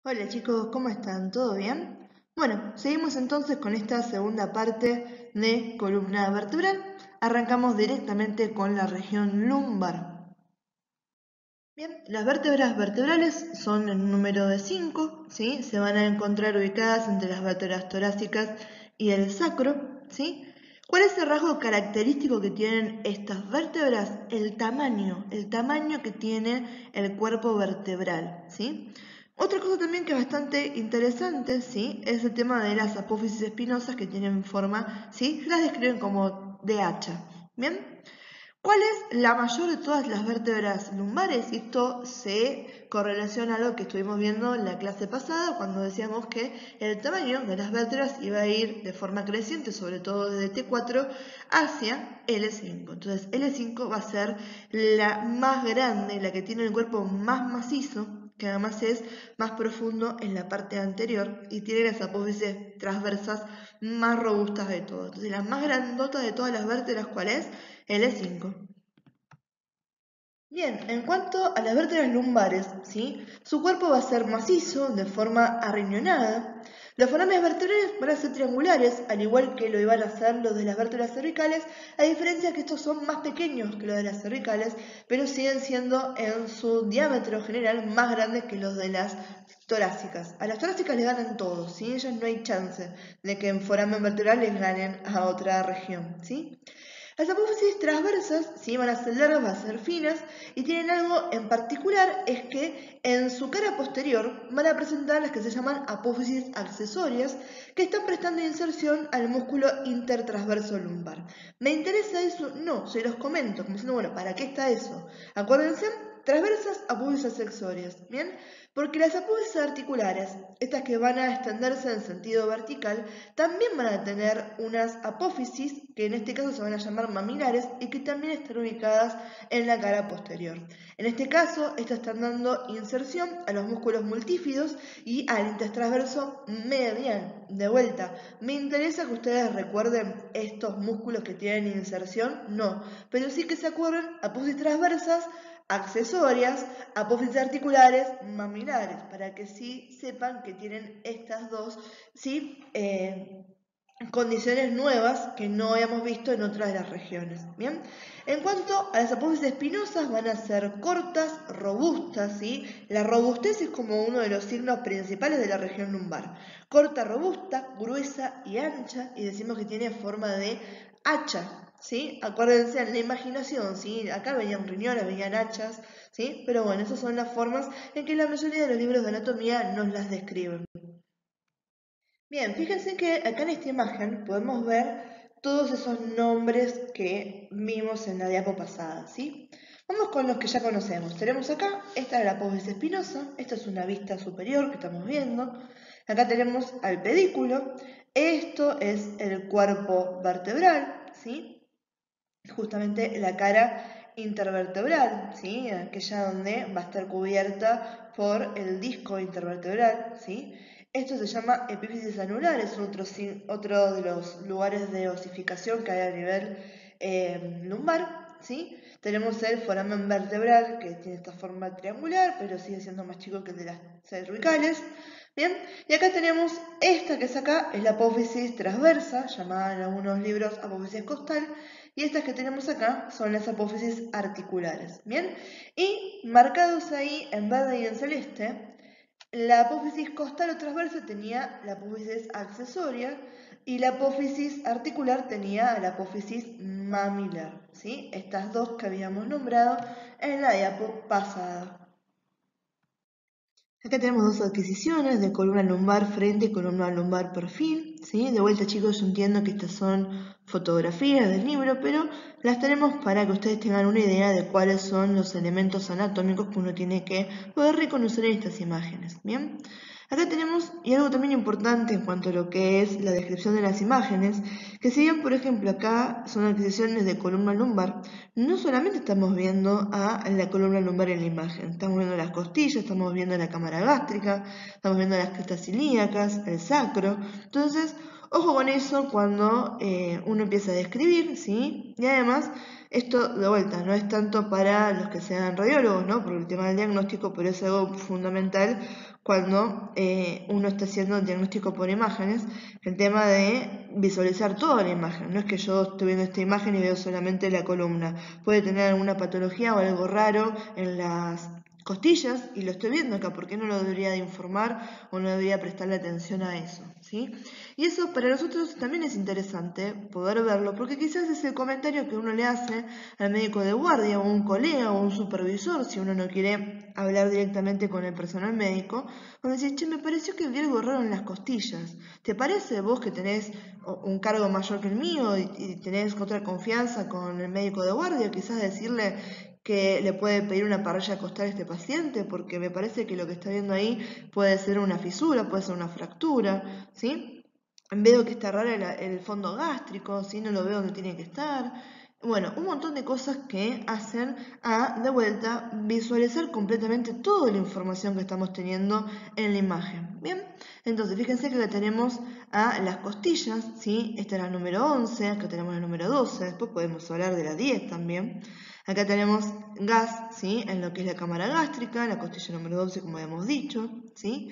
Hola chicos, ¿cómo están? ¿Todo bien? Bueno, seguimos entonces con esta segunda parte de columna vertebral. Arrancamos directamente con la región lumbar. Bien, las vértebras vertebrales son en número de 5, ¿sí? Se van a encontrar ubicadas entre las vértebras torácicas y el sacro, ¿sí? ¿Cuál es el rasgo característico que tienen estas vértebras? El tamaño que tiene el cuerpo vertebral, ¿sí? Otra cosa también que es bastante interesante, ¿sí? Es el tema de las apófisis espinosas que tienen forma, ¿sí? Las describen como de hacha, ¿bien? ¿Cuál es la mayor de todas las vértebras lumbares? Y esto se correlaciona a lo que estuvimos viendo en la clase pasada cuando decíamos que el tamaño de las vértebras iba a ir de forma creciente, sobre todo desde T4 hacia L5. Entonces L5 va a ser la más grande, la que tiene el cuerpo más macizo, que además es más profundo en la parte anterior y tiene las apófisis transversas más robustas de todas. Entonces la más grandota de todas las vértebras, ¿cuál es? L5. Bien, en cuanto a las vértebras lumbares, ¿sí? Su cuerpo va a ser macizo, de forma arriñonada. Los forames vertebrales van a ser triangulares, al igual que lo iban a ser los de las vértebras cervicales, a diferencia que estos son más pequeños que los de las cervicales, pero siguen siendo en su diámetro general más grandes que los de las torácicas. A las torácicas les ganan todos, ¿sí? Ellas no hay chance de que en foramen vertebral les ganen a otra región, ¿sí? Las apófisis transversas, sí, van a ser largas, van a ser finas y tienen algo en particular, es que en su cara posterior van a presentar las que se llaman apófisis accesorias, que están prestando inserción al músculo intertransverso lumbar. ¿Me interesa eso? No, se los comento, como diciendo, bueno, ¿para qué está eso? Acuérdense, transversas, apófisis accesorias, ¿bien? Porque las apófisis articulares, estas que van a extenderse en sentido vertical, también van a tener unas apófisis, que en este caso se van a llamar mamilares, y que también están ubicadas en la cara posterior. En este caso, estas están dando inserción a los músculos multífidos y al intertransverso medial. De vuelta, ¿me interesa que ustedes recuerden estos músculos que tienen inserción? No, pero sí que se acuerden apófisis transversas, accesorias, apófisis articulares, mamilares, para que sí sepan que tienen estas dos, ¿sí? Condiciones nuevas que no habíamos visto en otras de las regiones. Bien, en cuanto a las apófisis espinosas, van a ser cortas, robustas, ¿sí? La robustez es como uno de los signos principales de la región lumbar. Corta, robusta, gruesa y ancha, y decimos que tiene forma de hacha. ¿Sí? Acuérdense en la imaginación, ¿sí? Acá venían riñones, venían hachas, ¿sí? Pero bueno, esas son las formas en que la mayoría de los libros de anatomía nos las describen. Bien, fíjense que acá en esta imagen podemos ver todos esos nombres que vimos en la diapo pasada, ¿sí? Vamos con los que ya conocemos. Tenemos acá, esta es la apófisis espinosa, esta es una vista superior que estamos viendo. Acá tenemos al pedículo, esto es el cuerpo vertebral, ¿sí? Justamente la cara intervertebral, ¿sí? Aquella donde va a estar cubierta por el disco intervertebral, ¿sí? Esto se llama epífisis anular, es otro de los lugares de osificación que hay a nivel lumbar, ¿sí? Tenemos el foramen vertebral, que tiene esta forma triangular, pero sigue siendo más chico que el de las cervicales. Bien, y acá tenemos esta que es acá, es la apófisis transversa, llamada en algunos libros apófisis costal, y estas que tenemos acá son las apófisis articulares, ¿bien? Y marcados ahí en verde y en celeste, la apófisis costal o transversa tenía la apófisis accesoria y la apófisis articular tenía la apófisis mamilar, ¿sí? Estas dos que habíamos nombrado en la diapo pasada. Acá tenemos dos adquisiciones de columna lumbar frente y columna lumbar perfil, ¿sí? De vuelta chicos, yo entiendo que estas son fotografías del libro, pero las tenemos para que ustedes tengan una idea de cuáles son los elementos anatómicos que uno tiene que poder reconocer en estas imágenes, ¿bien? Acá tenemos, y algo también importante en cuanto a lo que es la descripción de las imágenes, que si bien, por ejemplo, acá son adquisiciones de columna lumbar, no solamente estamos viendo a la columna lumbar en la imagen, estamos viendo las costillas, estamos viendo la cámara gástrica, estamos viendo las crestas ilíacas, el sacro. Entonces, ojo con eso cuando uno empieza a describir, ¿sí? Y además, esto de vuelta no es tanto para los que sean radiólogos, ¿no? Por el tema del diagnóstico, pero es algo fundamental cuando uno está haciendo el diagnóstico por imágenes, el tema de visualizar toda la imagen. No es que yo estoy viendo esta imagen y veo solamente la columna. Puede tener alguna patología o algo raro en las costillas y lo estoy viendo acá. ¿Por qué no lo debería de informar o no debería prestarle atención a eso? ¿Sí? Y eso para nosotros también es interesante poder verlo, porque quizás es el comentario que uno le hace al médico de guardia o un colega o un supervisor, si uno no quiere hablar directamente con el personal médico, cuando dice, che, me pareció que vi algo raro en las costillas. ¿Te parece vos que tenés un cargo mayor que el mío y tenés otra confianza con el médico de guardia? Quizás decirle que le puede pedir una parrilla costal a este paciente, porque me parece que lo que está viendo ahí puede ser una fisura, puede ser una fractura, ¿sí? Veo que está raro el fondo gástrico, ¿sí? No lo veo donde tiene que estar. Bueno, un montón de cosas que hacen a, de vuelta, visualizar completamente toda la información que estamos teniendo en la imagen. Bien, entonces fíjense que acá tenemos a las costillas, ¿sí? Esta es la número 11, acá tenemos la número 12, después podemos hablar de la 10 también. Acá tenemos gas, ¿sí? En lo que es la cámara gástrica, la costilla número 12, como habíamos dicho, ¿sí?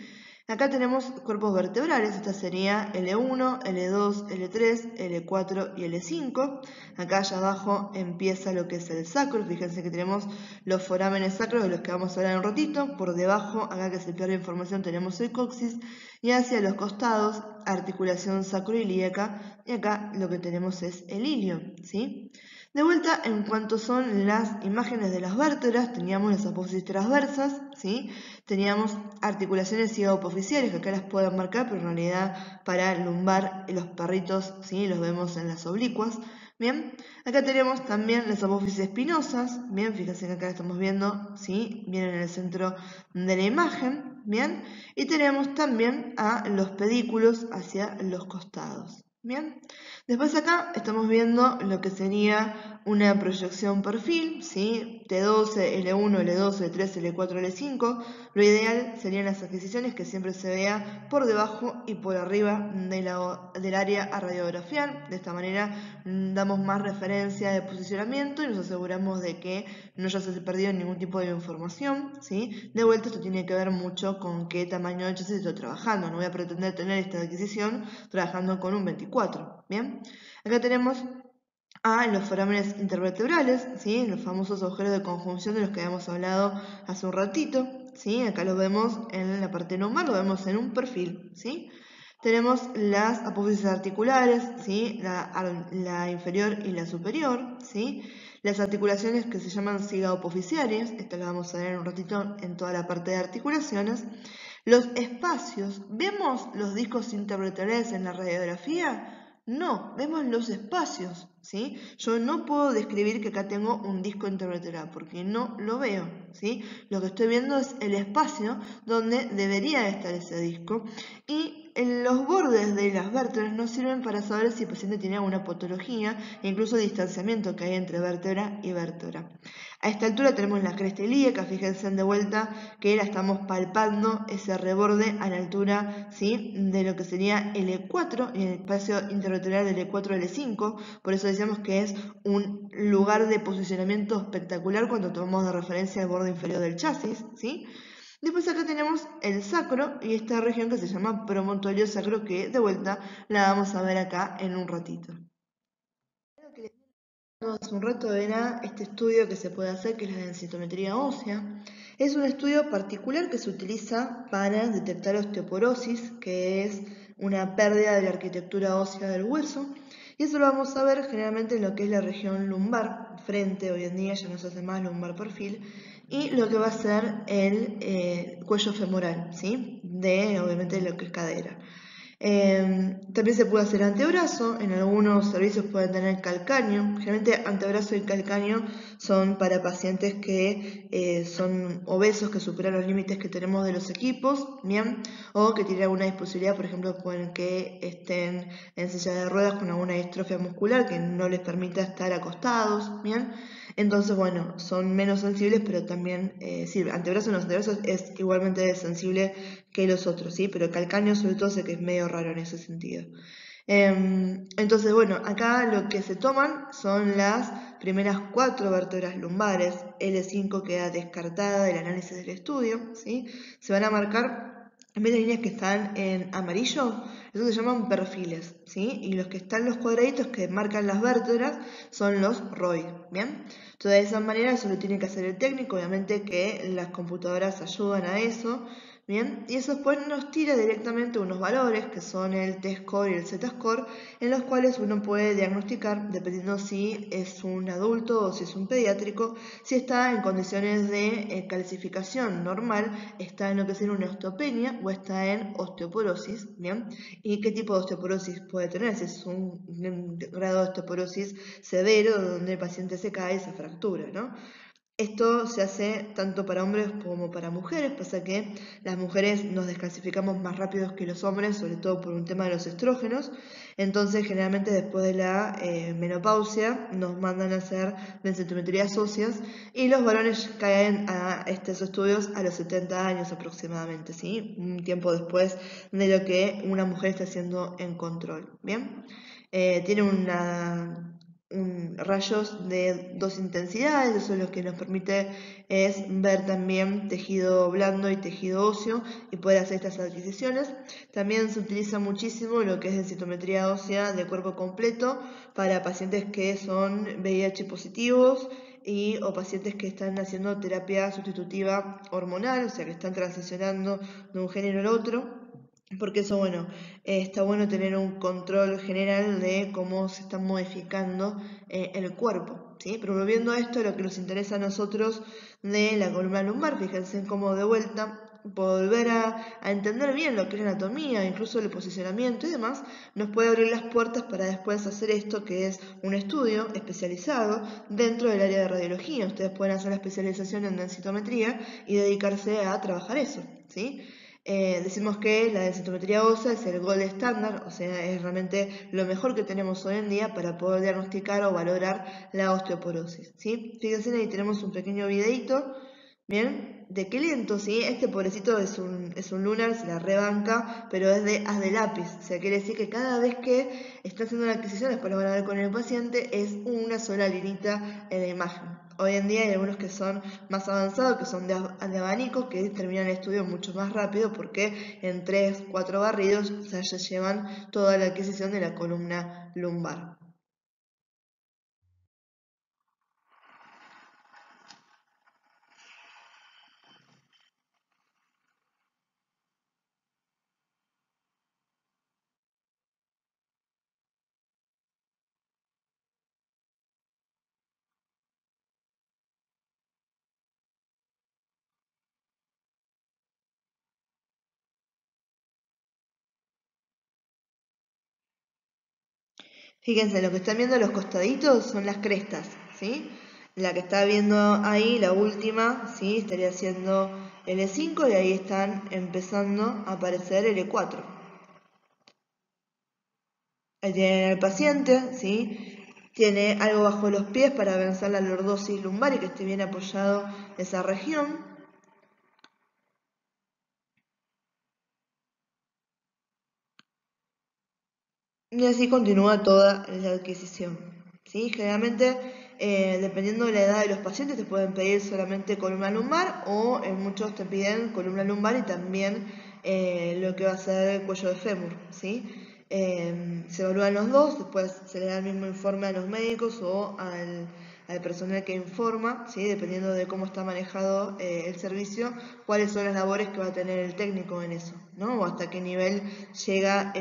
Acá tenemos cuerpos vertebrales, esta sería L1, L2, L3, L4 y L5. Acá allá abajo empieza lo que es el sacro, fíjense que tenemos los forámenes sacros de los que vamos a hablar en un ratito. Por debajo, acá que se pierde información, tenemos el coxis. Y hacia los costados, articulación sacroilíaca. Y acá lo que tenemos es el ilio, ¿sí? De vuelta, en cuanto son las imágenes de las vértebras, teníamos las apófisis transversas, ¿sí? Teníamos articulaciones hígado-apofisiales, que acá las pueden marcar, pero en realidad para lumbar los perritos, ¿sí? Los vemos en las oblicuas. Bien, acá tenemos también las apófisis espinosas, bien, fíjense que acá estamos viendo, ¿sí? Bien en el centro de la imagen, bien, y tenemos también a los pedículos hacia los costados. Bien, después acá estamos viendo lo que sería una proyección perfil, ¿sí? T12, L1, L2, L3, L4, L5. Lo ideal serían las adquisiciones que siempre se vea por debajo y por arriba del área a radiografiar. De esta manera damos más referencia de posicionamiento y nos aseguramos de que no haya se perdido ningún tipo de información, ¿sí? De vuelta, esto tiene que ver mucho con qué tamaño de chasis estoy trabajando. No voy a pretender tener esta adquisición trabajando con un 24, ¿bien? Acá tenemos a los forámenes intervertebrales, ¿sí? Los famosos agujeros de conjunción de los que habíamos hablado hace un ratito, ¿sí? Acá los vemos en la parte lumbar, lo vemos en un perfil, ¿sí? Tenemos las apófisis articulares, ¿sí? La inferior y la superior, ¿sí? Las articulaciones que se llaman cigaopoficiales, esta la vamos a ver en un ratito en toda la parte de articulaciones. Los espacios, ¿vemos los discos intervertebrales en la radiografía? No, vemos los espacios, ¿sí? Yo no puedo describir que acá tengo un disco intervertebral porque no lo veo, ¿sí? Lo que estoy viendo es el espacio donde debería estar ese disco y los bordes de las vértebras nos sirven para saber si el paciente tiene alguna patología e incluso distanciamiento que hay entre vértebra y vértebra. A esta altura tenemos la cresta ilíaca, fíjense de vuelta que la estamos palpando ese reborde a la altura, ¿sí? De lo que sería el E4 y el espacio intervertebral del E4 al E5, por eso decíamos que es un lugar de posicionamiento espectacular cuando tomamos de referencia el borde inferior del chasis, ¿sí? Después acá tenemos el sacro y esta región que se llama promontorio sacro, que de vuelta la vamos a ver acá en un ratito. Hace un rato era este estudio que se puede hacer, que es la densitometría ósea. Es un estudio particular que se utiliza para detectar osteoporosis, que es una pérdida de la arquitectura ósea del hueso. Y eso lo vamos a ver generalmente en lo que es la región lumbar, frente, hoy en día ya no se hace más lumbar perfil, y lo que va a ser el cuello femoral, ¿sí? De obviamente lo que es cadera. También se puede hacer antebrazo, en algunos servicios pueden tener calcáneo. Generalmente antebrazo y calcáneo son para pacientes que son obesos, que superan los límites que tenemos de los equipos, ¿bien? O que tienen alguna disposibilidad, por ejemplo, pueden que estén en silla de ruedas con alguna distrofia muscular que no les permita estar acostados, ¿bien? Entonces, bueno, son menos sensibles, pero también sirve. Antebrazo y los antebrazos es igualmente sensible que los otros, ¿sí? Pero calcáneo sobre todo sé que es medio raro en ese sentido. Entonces, bueno, acá lo que se toman son las primeras 4 vértebras lumbares. L5 queda descartada del análisis del estudio, ¿sí? Se van a marcar en vez de líneas que están en amarillo, eso se llaman perfiles, ¿sí? Y los que están los cuadraditos que marcan las vértebras son los ROI, ¿bien? Entonces, de esa manera eso lo tiene que hacer el técnico, obviamente que las computadoras ayudan a eso, ¿bien? Y eso después nos tira directamente unos valores, que son el T-score y el Z-score, en los cuales uno puede diagnosticar, dependiendo si es un adulto o si es un pediátrico, si está en condiciones de calcificación normal, está en lo que sería una osteopenia o está en osteoporosis, ¿bien? ¿Y qué tipo de osteoporosis puede tener? Si es un grado de osteoporosis severo, donde el paciente se cae y se fractura, ¿no? Esto se hace tanto para hombres como para mujeres, pasa que las mujeres nos descalcificamos más rápido que los hombres, sobre todo por un tema de los estrógenos, entonces generalmente después de la menopausia nos mandan a hacer densitometrías óseas y los varones caen a estos estudios a los 70 años aproximadamente, ¿sí? Un tiempo después de lo que una mujer está haciendo en control, ¿bien? Tiene rayos de dos intensidades, eso lo que nos permite es ver también tejido blando y tejido óseo y poder hacer estas adquisiciones. También se utiliza muchísimo lo que es densitometría ósea de cuerpo completo para pacientes que son VIH positivos o pacientes que están haciendo terapia sustitutiva hormonal, o sea que están transicionando de un género al otro. Porque eso, bueno, está bueno tener un control general de cómo se está modificando el cuerpo, ¿sí? Pero volviendo a esto, lo que nos interesa a nosotros de la columna lumbar, fíjense en cómo de vuelta volver a entender bien lo que es la anatomía, incluso el posicionamiento y demás, nos puede abrir las puertas para después hacer esto que es un estudio especializado dentro del área de radiología. Ustedes pueden hacer la especialización en densitometría y dedicarse a trabajar eso, ¿sí? Decimos que la densitometría ósea es el gold estándar, o sea, es realmente lo mejor que tenemos hoy en día para poder diagnosticar o valorar la osteoporosis, ¿sí? Fíjense, ahí tenemos un pequeño videito, ¿bien? De qué lento, ¿sí? Este pobrecito es un lunar, se la rebanca, pero es de haz de lápiz, o sea, quiere decir que cada vez que está haciendo la adquisición, después lo van a ver con el paciente, es una sola linita en la imagen. Hoy en día hay algunos que son más avanzados, que son de abanico, que terminan el estudio mucho más rápido porque en 3, 4 barridos ya llevan toda la adquisición de la columna lumbar. Fíjense, lo que están viendo a los costaditos son las crestas, ¿sí? La que está viendo ahí, la última, ¿sí? Estaría siendo L5 y ahí están empezando a aparecer L4. Ahí tienen al paciente, ¿sí? Tiene algo bajo los pies para vencer la lordosis lumbar y que esté bien apoyado esa región. Y así continúa toda la adquisición, ¿sí? Generalmente, dependiendo de la edad de los pacientes, te pueden pedir solamente columna lumbar o en muchos te piden columna lumbar y también lo que va a ser el cuello de fémur, ¿sí? Se evalúan los dos, después se le da el mismo informe a los médicos o al personal que informa, ¿sí? Dependiendo de cómo está manejado el servicio, cuáles son las labores que va a tener el técnico en eso, ¿no? O hasta qué nivel llega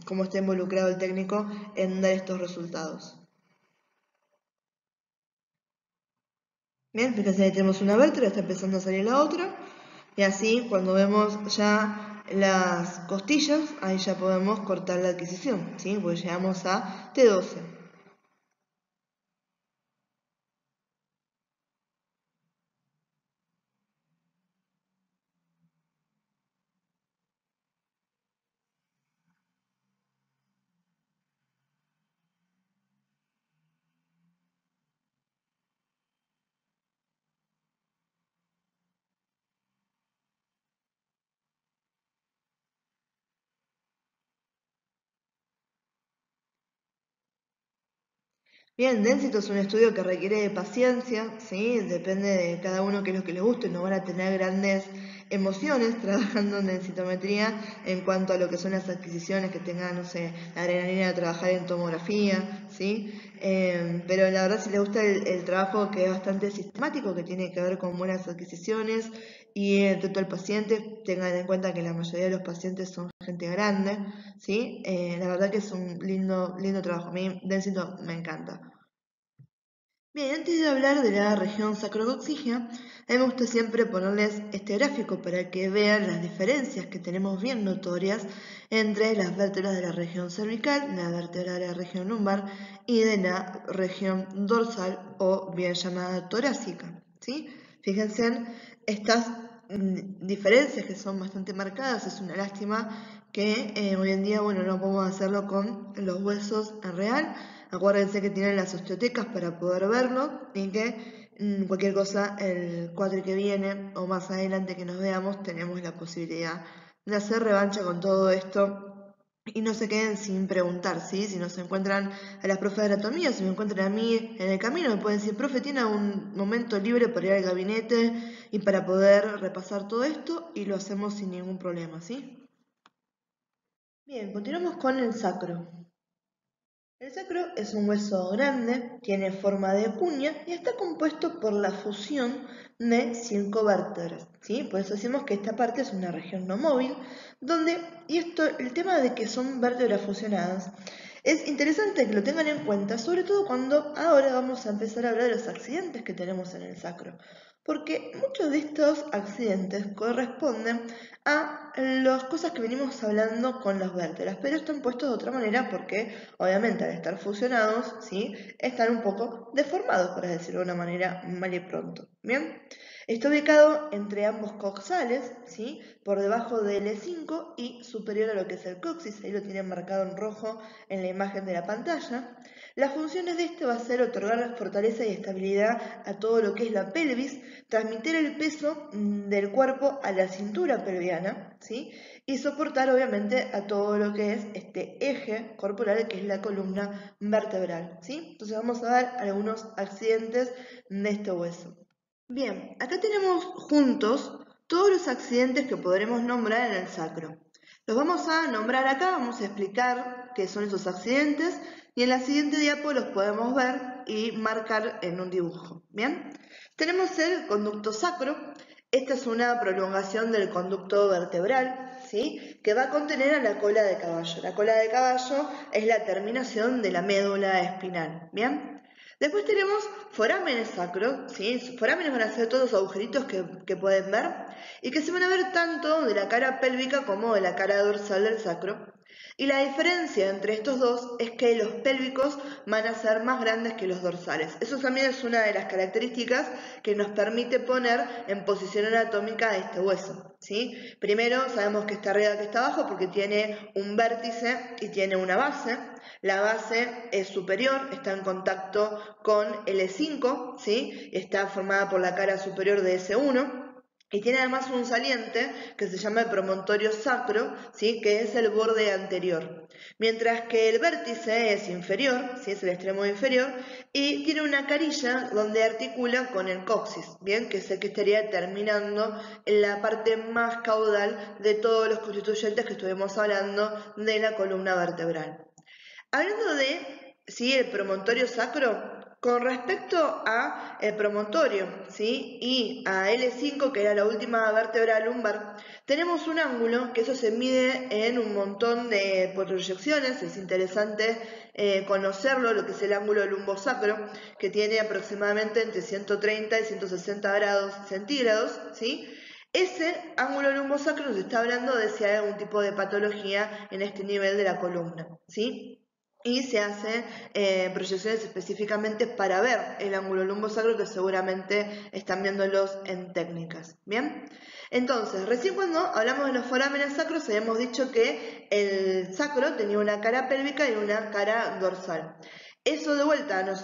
cómo está involucrado el técnico en dar estos resultados. Bien, fíjense, ahí tenemos una vértebra, está empezando a salir la otra, y así cuando vemos ya las costillas, ahí ya podemos cortar la adquisición, ¿sí? Pues llegamos a T12. Bien, Densito es un estudio que requiere de paciencia, ¿sí? Depende de cada uno qué es lo que les guste, no van a tener grandes emociones trabajando en densitometría en cuanto a lo que son las adquisiciones, que tengan, no sé, la adrenalina de trabajar en tomografía, ¿sí? Pero la verdad si les gusta el trabajo que es bastante sistemático, que tiene que ver con buenas adquisiciones y atento al paciente, tengan en cuenta que la mayoría de los pacientes son gente grande, ¿sí? La verdad que es un lindo trabajo, a mí Densito me encanta. Bien, antes de hablar de la región sacrococcígea, a mí me gusta siempre ponerles este gráfico para que vean las diferencias que tenemos bien notorias entre las vértebras de la región cervical, la vértebra de la región lumbar y de la región dorsal o bien llamada torácica, ¿sí? Fíjense en estas diferencias que son bastante marcadas. Es una lástima que hoy en día, bueno, no podemos hacerlo con los huesos en real. Acuérdense que tienen las osteotecas para poder verlo y que cualquier cosa el cuatri que viene o más adelante que nos veamos tenemos la posibilidad de hacer revancha con todo esto y no se queden sin preguntar, ¿sí? Si nos encuentran a las profes de anatomía, si me encuentran a mí en el camino, me pueden decir, profe, ¿tiene un momento libre para ir al gabinete y para poder repasar todo esto? Y lo hacemos sin ningún problema, ¿sí? Bien, continuamos con el sacro. El sacro es un hueso grande, tiene forma de cuña y está compuesto por la fusión de 5 vértebras, ¿sí? Por eso decimos que esta parte es una región no móvil, donde, y esto, el tema de que son vértebras fusionadas, es interesante que lo tengan en cuenta, sobre todo cuando ahora vamos a empezar a hablar de los accidentes que tenemos en el sacro, porque muchos de estos accidentes corresponden a las cosas que venimos hablando con las vértebras, pero están puestos de otra manera porque obviamente al estar fusionados, ¿sí? Están un poco deformados, por decirlo de una manera mal y pronto. ¿Bien? Está ubicado entre ambos coxales, ¿sí? Por debajo del E5 y superior a lo que es el coxis, ahí lo tienen marcado en rojo en la imagen de la pantalla. Las funciones de este va a ser otorgar fortaleza y estabilidad a todo lo que es la pelvis, transmitir el peso del cuerpo a la cintura pelviana, ¿sí? Y soportar obviamente a todo lo que es este eje corporal que es la columna vertebral, ¿sí? Entonces vamos a ver algunos accidentes de este hueso. Bien, acá tenemos juntos todos los accidentes que podremos nombrar en el sacro. Los vamos a nombrar acá, vamos a explicar qué son esos accidentes y en la siguiente diapo los podemos ver y marcar en un dibujo. Bien, tenemos el conducto sacro. Esta es una prolongación del conducto vertebral, ¿sí? Que va a contener a la cola de caballo. La cola de caballo es la terminación de la médula espinal. Bien. Después tenemos forámenes sacros, ¿sí? Forámenes van a ser todos los agujeritos que pueden ver y que se van a ver tanto de la cara pélvica como de la cara dorsal del sacro. Y la diferencia entre estos dos es que los pélvicos van a ser más grandes que los dorsales. Eso también es una de las características que nos permite poner en posición anatómica a este hueso, ¿sí? Primero sabemos que está arriba que está abajo porque tiene un vértice y tiene una base. La base es superior, está en contacto con el E5, ¿sí? Está formada por la cara superior de S1. Y tiene además un saliente que se llama el promontorio sacro, ¿sí? Que es el borde anterior. Mientras que el vértice es inferior, ¿sí? Es el extremo inferior, y tiene una carilla donde articula con el coxis, ¿bien? Que es el que estaría terminando en la parte más caudal de todos los constituyentes que estuvimos hablando de la columna vertebral. Hablando de ¿sí? El promontorio sacro, con respecto a el promontorio ¿sí? Y a L5, que era la última vértebra lumbar, tenemos un ángulo que eso se mide en un montón de proyecciones. Es interesante conocerlo, lo que es el ángulo lumbosacro, que tiene aproximadamente entre 130 y 160 grados centígrados, ¿sí? Ese ángulo lumbosacro nos está hablando de si hay algún tipo de patología en este nivel de la columna, ¿sí? Y se hacen proyecciones específicamente para ver el ángulo lumbosacro, que seguramente están viéndolos en técnicas. ¿Bien? Entonces, recién cuando hablamos de los forámenes sacros habíamos dicho que el sacro tenía una cara pélvica y una cara dorsal. Eso de vuelta nos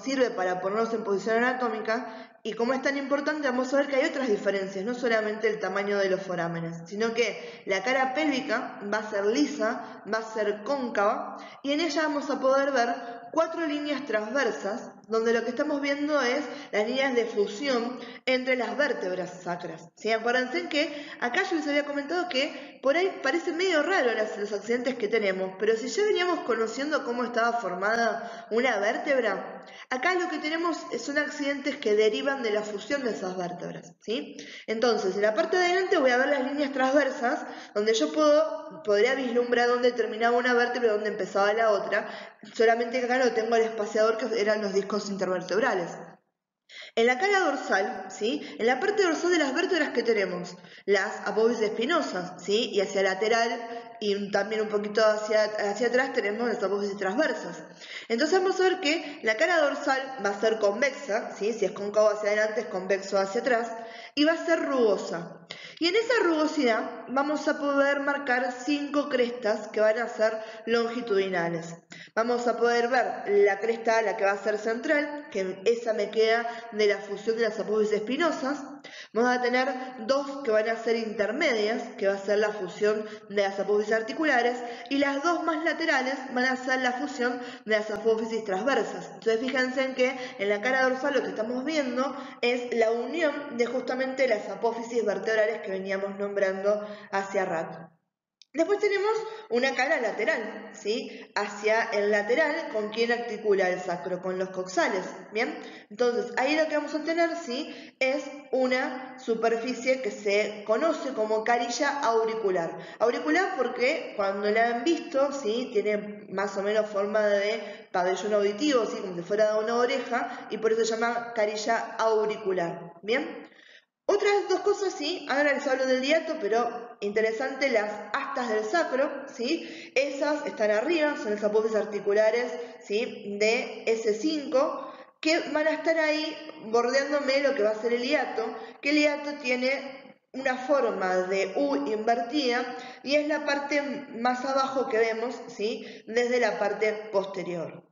sirve para ponernos en posición anatómica y como es tan importante vamos a ver que hay otras diferencias, no solamente el tamaño de los forámenes, sino que la cara pélvica va a ser lisa, va a ser cóncava y en ella vamos a poder ver 4 líneas transversas, donde lo que estamos viendo es las líneas de fusión entre las vértebras sacras. ¿Sí? Acuérdense que acá yo les había comentado que por ahí parece medio raro los accidentes que tenemos, pero si ya veníamos conociendo cómo estaba formada una vértebra, acá lo que tenemos son accidentes que derivan de la fusión de esas vértebras. ¿Sí? Entonces, en la parte de adelante voy a ver las líneas transversas, donde yo podría vislumbrar dónde terminaba una vértebra y dónde empezaba la otra, solamente que acá no tengo el espaciador que eran los discos intervertebrales. En la cara dorsal, ¿sí? En la parte dorsal de las vértebras que tenemos las apófisis espinosas, ¿sí? Y hacia lateral y también un poquito hacia atrás tenemos las apófisis transversas. Entonces vamos a ver que la cara dorsal va a ser convexa, ¿sí? Si es cóncavo hacia adelante es convexo hacia atrás, y va a ser rugosa. Y en esa rugosidad vamos a poder marcar 5 crestas que van a ser longitudinales. Vamos a poder ver la cresta, la que va a ser central, que esa me queda de la fusión de las apófisis espinosas. Vamos a tener 2 que van a ser intermedias, que va a ser la fusión de las apófisis articulares, y las 2 más laterales van a ser la fusión de las apófisis transversas. Entonces fíjense en que en la cara dorsal lo que estamos viendo es la unión de justamente las apófisis vertebrales que veníamos nombrando hacia rato. Después tenemos una cara lateral, ¿sí? Hacia el lateral, ¿con quién articula el sacro? Con los coxales, ¿bien? Entonces, ahí lo que vamos a tener, ¿sí? Es una superficie que se conoce como carilla auricular. Auricular porque cuando la han visto, ¿sí? Tiene más o menos forma de pabellón auditivo, ¿sí? Como si fuera de una oreja, y por eso se llama carilla auricular, ¿bien? Otras 2 cosas, sí, ahora les hablo del hiato, pero interesante, las astas del sacro, ¿sí? Esas están arriba, son las apófisis articulares, ¿sí? De S5, que van a estar ahí bordeándome lo que va a ser el hiato, que el hiato tiene una forma de U invertida y es la parte más abajo que vemos, ¿sí? Desde la parte posterior.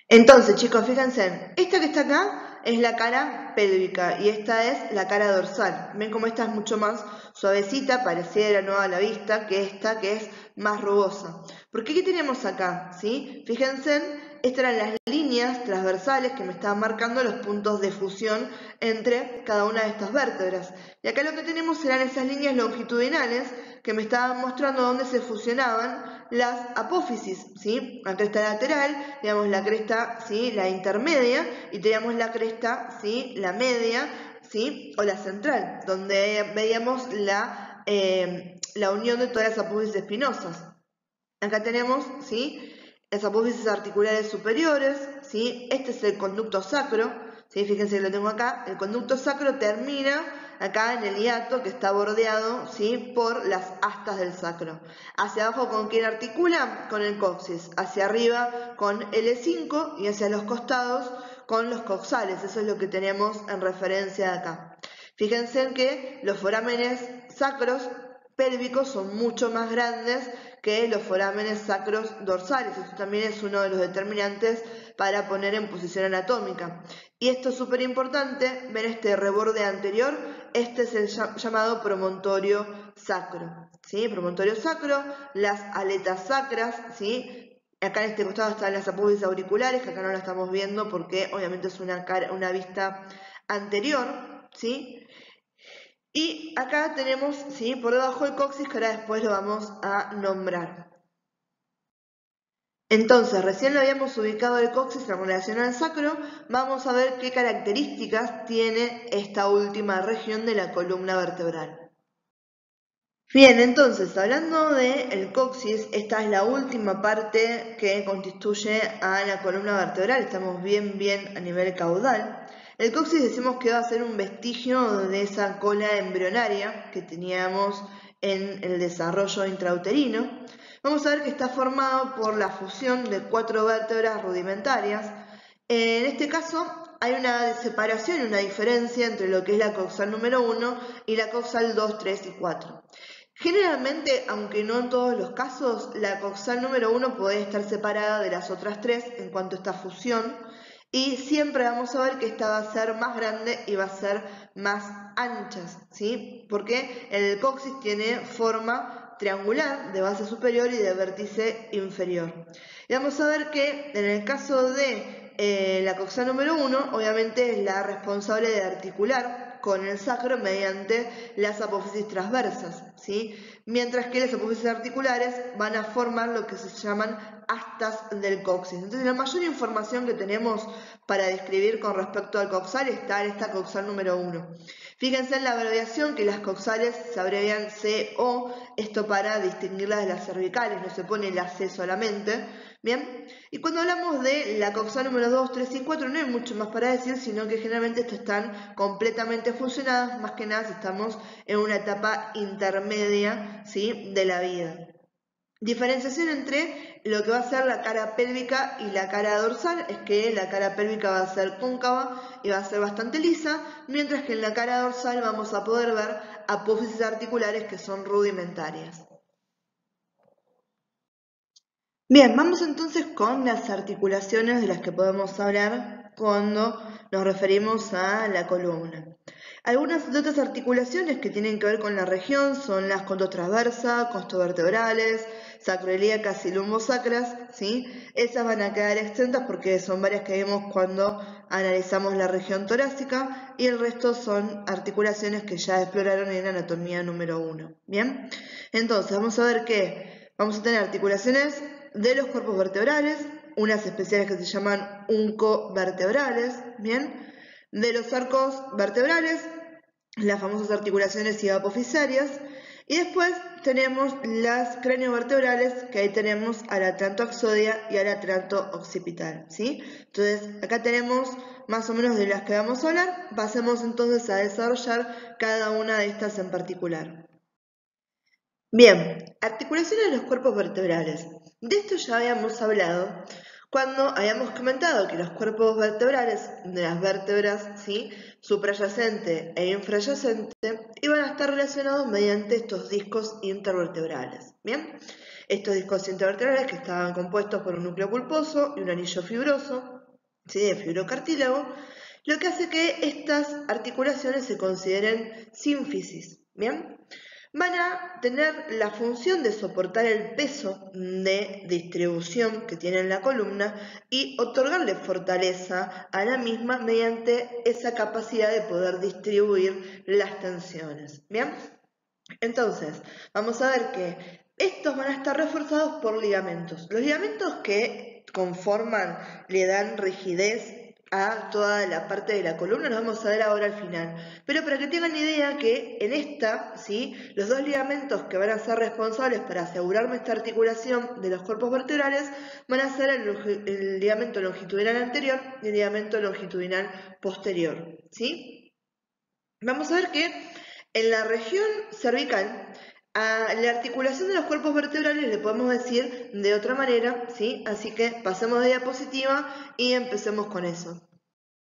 Entonces, chicos, fíjense, esta que está acá es la cara pélvica y esta es la cara dorsal. Ven cómo esta es mucho más suavecita, pareciera no a la vista, que esta que es más rugosa. Porque ¿qué tenemos acá? ¿Sí? Fíjense, estas eran las líneas transversales que me estaban marcando los puntos de fusión entre cada una de estas vértebras. Y acá lo que tenemos eran esas líneas longitudinales que me estaban mostrando dónde se fusionaban las apófisis, ¿sí? La cresta lateral, digamos la cresta, ¿sí? La intermedia, y teníamos la cresta, ¿sí? La media, ¿sí? O la central, donde veíamos la unión de todas las apófisis espinosas. Acá tenemos, ¿sí? Las apófisis articulares superiores, ¿sí? Este es el conducto sacro, ¿sí? Fíjense que lo tengo acá. El conducto sacro termina acá en el hiato que está bordeado, ¿sí? Por las astas del sacro. Hacia abajo, ¿con quién articula? Con el coxis. Hacia arriba con L5 y hacia los costados con los coxales. Eso es lo que tenemos en referencia acá. Fíjense en que los forámenes sacros pélvicos son mucho más grandes que los forámenes sacros dorsales. Esto también es uno de los determinantes para poner en posición anatómica. Y esto es súper importante, ven este reborde anterior, este es el llamado promontorio sacro. ¿Sí? Promontorio sacro, las aletas sacras, ¿sí? Acá en este costado están las apófisis auriculares, que acá no la estamos viendo porque obviamente es una vista anterior, ¿sí? Y acá tenemos, ¿sí? Por debajo el coxis, que ahora después lo vamos a nombrar. Entonces, recién lo habíamos ubicado el coxis en relación al sacro, vamos a ver qué características tiene esta última región de la columna vertebral. Bien, entonces, hablando del coxis, esta es la última parte que constituye a la columna vertebral, estamos bien a nivel caudal. El coxis decimos que va a ser un vestigio de esa cola embrionaria que teníamos en el desarrollo intrauterino. Vamos a ver que está formado por la fusión de 4 vértebras rudimentarias. En este caso hay una separación y una diferencia entre lo que es la coxal número 1 y la coxal 2, 3 y 4. Generalmente, aunque no en todos los casos, la coxal número 1 puede estar separada de las otras 3 en cuanto a esta fusión, y siempre vamos a ver que esta va a ser más grande y va a ser más ancha, ¿sí? Porque el coxis tiene forma triangular de base superior y de vértice inferior. Y vamos a ver que en el caso de la coxa número 1, obviamente es la responsable de articular con el sacro mediante las apófisis transversas, ¿sí? Mientras que las apófisis articulares van a formar lo que se llaman astas del coxis. Entonces la mayor información que tenemos para describir con respecto al coxal está en esta coxal número 1. Fíjense en la abreviación que las coxales se abrevian CO, esto para distinguirlas de las cervicales, no se pone la C solamente, ¿bien? Y cuando hablamos de la coxal número 2, 3 y 4 no hay mucho más para decir, sino que generalmente estas están completamente fusionadas, más que nada si estamos en una etapa intermedia, ¿sí?, de la vida. Diferenciación entre lo que va a ser la cara pélvica y la cara dorsal es que la cara pélvica va a ser cóncava y va a ser bastante lisa, mientras que en la cara dorsal vamos a poder ver apófisis articulares que son rudimentarias. Bien, vamos entonces con las articulaciones de las que podemos hablar cuando nos referimos a la columna. Algunas de otras articulaciones que tienen que ver con la región son las contotransversa, costovertebrales, sacroiliacas y lumbosacras, ¿sí? Esas van a quedar exentas porque son varias que vemos cuando analizamos la región torácica y el resto son articulaciones que ya exploraron en anatomía número 1. Bien, entonces vamos a ver que vamos a tener articulaciones de los cuerpos vertebrales, unas especiales que se llaman uncovertebrales, ¿bien? De los arcos vertebrales, las famosas articulaciones apofisarias, y después tenemos las craneovertebrales, que ahí tenemos a la atlantoaxodia y a la atlanto-occipital, ¿sí? Entonces, acá tenemos más o menos de las que vamos a hablar. Pasemos entonces a desarrollar cada una de estas en particular. Bien, articulaciones de los cuerpos vertebrales. De esto ya habíamos hablado cuando habíamos comentado que los cuerpos vertebrales de las vértebras, ¿sí?, suprayacente e infrayacente, iban a estar relacionados mediante estos discos intervertebrales. Bien, estos discos intervertebrales que estaban compuestos por un núcleo pulposo y un anillo fibroso, ¿sí?, de fibrocartílago, lo que hace que estas articulaciones se consideren sínfisis. Bien, van a tener la función de soportar el peso de distribución que tiene la columna y otorgarle fortaleza a la misma mediante esa capacidad de poder distribuir las tensiones. ¿Bien? Entonces, vamos a ver que estos van a estar reforzados por ligamentos. Los ligamentos que conforman, le dan rigidez a toda la parte de la columna, los vamos a ver ahora al final. Pero para que tengan idea que en esta, ¿sí?, los dos ligamentos que van a ser responsables para asegurarme esta articulación de los cuerpos vertebrales van a ser el ligamento longitudinal anterior y el ligamento longitudinal posterior, ¿sí? Vamos a ver que en la región cervical, a la articulación de los cuerpos vertebrales le podemos decir de otra manera, ¿sí? Así que pasemos de diapositiva y empecemos con eso.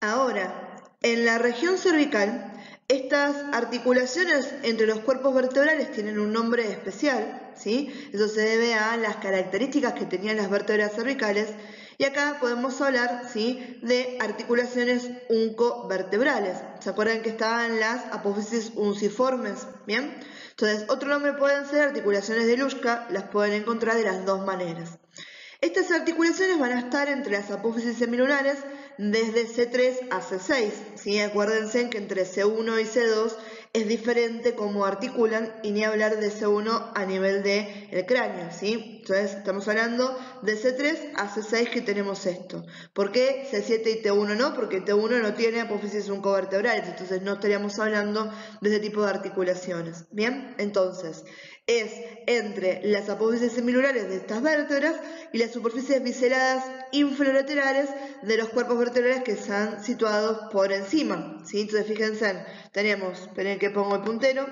Ahora, en la región cervical, estas articulaciones entre los cuerpos vertebrales tienen un nombre especial, ¿sí? Eso se debe a las características que tenían las vértebras cervicales. Y acá podemos hablar, ¿sí?, de articulaciones uncovertebrales. ¿Se acuerdan que estaban las apófisis unciformes? ¿Bien? Entonces, otro nombre pueden ser articulaciones de Luschka, las pueden encontrar de las dos maneras. Estas articulaciones van a estar entre las apófisis semilunares desde C3 a C6, ¿sí? Acuérdense que entre C1 y C2 es diferente cómo articulan y ni hablar de C1 a nivel del cráneo, ¿sí? Entonces estamos hablando de C3 a C6 que tenemos esto. ¿Por qué C7 y T1 no? Porque T1 no tiene apófisis uncovertebrales, entonces no estaríamos hablando de ese tipo de articulaciones. Bien, entonces es entre las apófisis semilunares de estas vértebras y las superficies biseladas infralaterales de los cuerpos vertebrales que están situados por encima, ¿sí? Entonces fíjense, tenemos, esperen que pongo el puntero,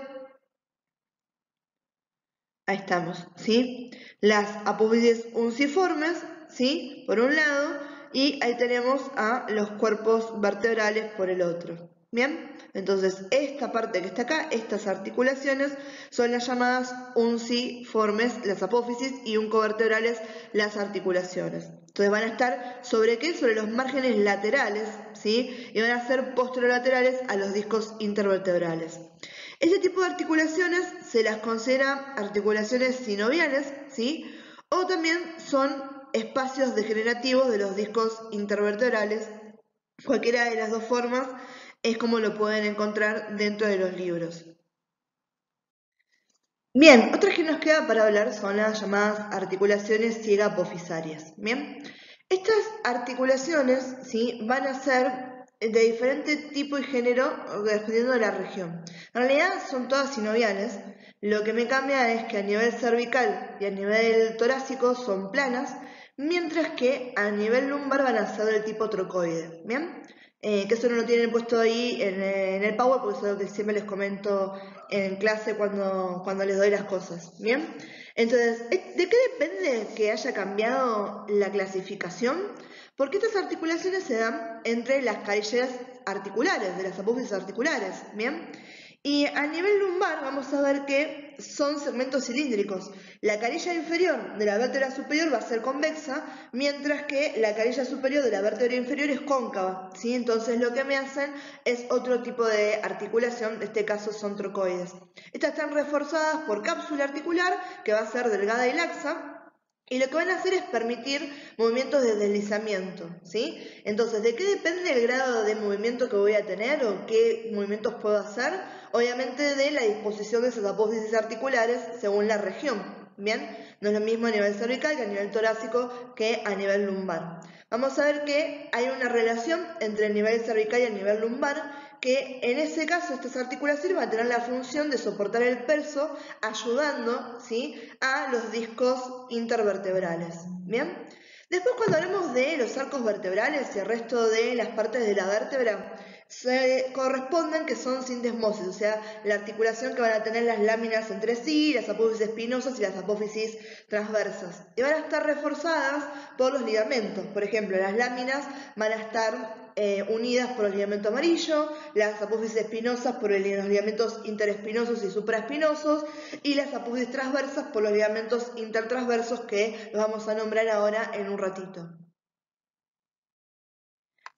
ahí estamos, ¿sí? Las apófisis unciformes, ¿sí?, por un lado, y ahí tenemos a los cuerpos vertebrales por el otro. ¿Bien? Entonces, esta parte que está acá, estas articulaciones, son las llamadas unciformes, las apófisis, y uncovertebrales, las articulaciones. Entonces van a estar ¿sobre qué? Sobre los márgenes laterales, ¿sí? Y van a ser posterolaterales a los discos intervertebrales. Este tipo de articulaciones se las considera articulaciones sinoviales, ¿sí? O también son espacios degenerativos de los discos intervertebrales. Cualquiera de las dos formas es como lo pueden encontrar dentro de los libros. Bien, otras que nos queda para hablar son las llamadas articulaciones ciega-apofisarias. Bien, estas articulaciones, ¿sí?, van a ser de diferente tipo y género dependiendo de la región. En realidad son todas sinoviales. Lo que me cambia es que a nivel cervical y a nivel torácico son planas, mientras que a nivel lumbar van a ser del tipo trocoide. Bien, que eso no lo tienen puesto ahí en el Power porque es algo que siempre les comento en clase cuando les doy las cosas. Bien, entonces, ¿de qué depende que haya cambiado la clasificación? Porque estas articulaciones se dan entre las carillas articulares, de las apófisis articulares. Bien, y a nivel lumbar vamos a ver que son segmentos cilíndricos. La carilla inferior de la vértebra superior va a ser convexa, mientras que la carilla superior de la vértebra inferior es cóncava, ¿sí? Entonces lo que me hacen es otro tipo de articulación, en este caso son trocoides. Estas están reforzadas por cápsula articular, que va a ser delgada y laxa, y lo que van a hacer es permitir movimientos de deslizamiento, ¿sí? Entonces, ¿de qué depende el grado de movimiento que voy a tener o qué movimientos puedo hacer? Obviamente de la disposición de esas apófisis articulares según la región, ¿bien? No es lo mismo a nivel cervical que a nivel torácico que a nivel lumbar. Vamos a ver que hay una relación entre el nivel cervical y el nivel lumbar, que en ese caso estas articulaciones van a tener la función de soportar el peso, ayudando, ¿sí?, a los discos intervertebrales. ¿Bien? Después, cuando hablamos de los arcos vertebrales y el resto de las partes de la vértebra, se corresponden que son sin desmosis, o sea, la articulación que van a tener las láminas entre sí, las apófisis espinosas y las apófisis transversas. Y van a estar reforzadas por los ligamentos. Por ejemplo, las láminas van a estar unidas por el ligamento amarillo, las apófisis espinosas por los ligamentos interespinosos y supraespinosos, y las apófisis transversas por los ligamentos intertransversos, que los vamos a nombrar ahora en un ratito.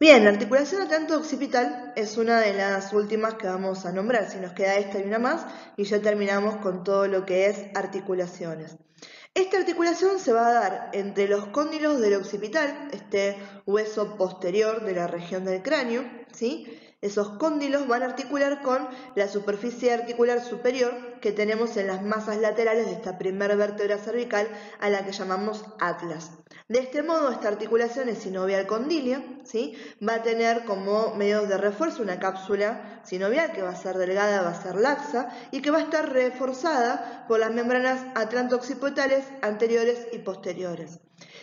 Bien, la articulación atlanto-occipital es una de las últimas que vamos a nombrar. Si nos queda esta y una más, y ya terminamos con todo lo que es articulaciones. Esta articulación se va a dar entre los cóndilos del occipital, este hueso posterior de la región del cráneo, ¿sí? Esos cóndilos van a articular con la superficie articular superior que tenemos en las masas laterales de esta primera vértebra cervical, a la que llamamos atlas. De este modo, esta articulación es sinovial condilia, ¿sí? Va a tener como medios de refuerzo una cápsula sinovial que va a ser delgada, va a ser laxa y que va a estar reforzada por las membranas atlanto-occipitales anteriores y posteriores.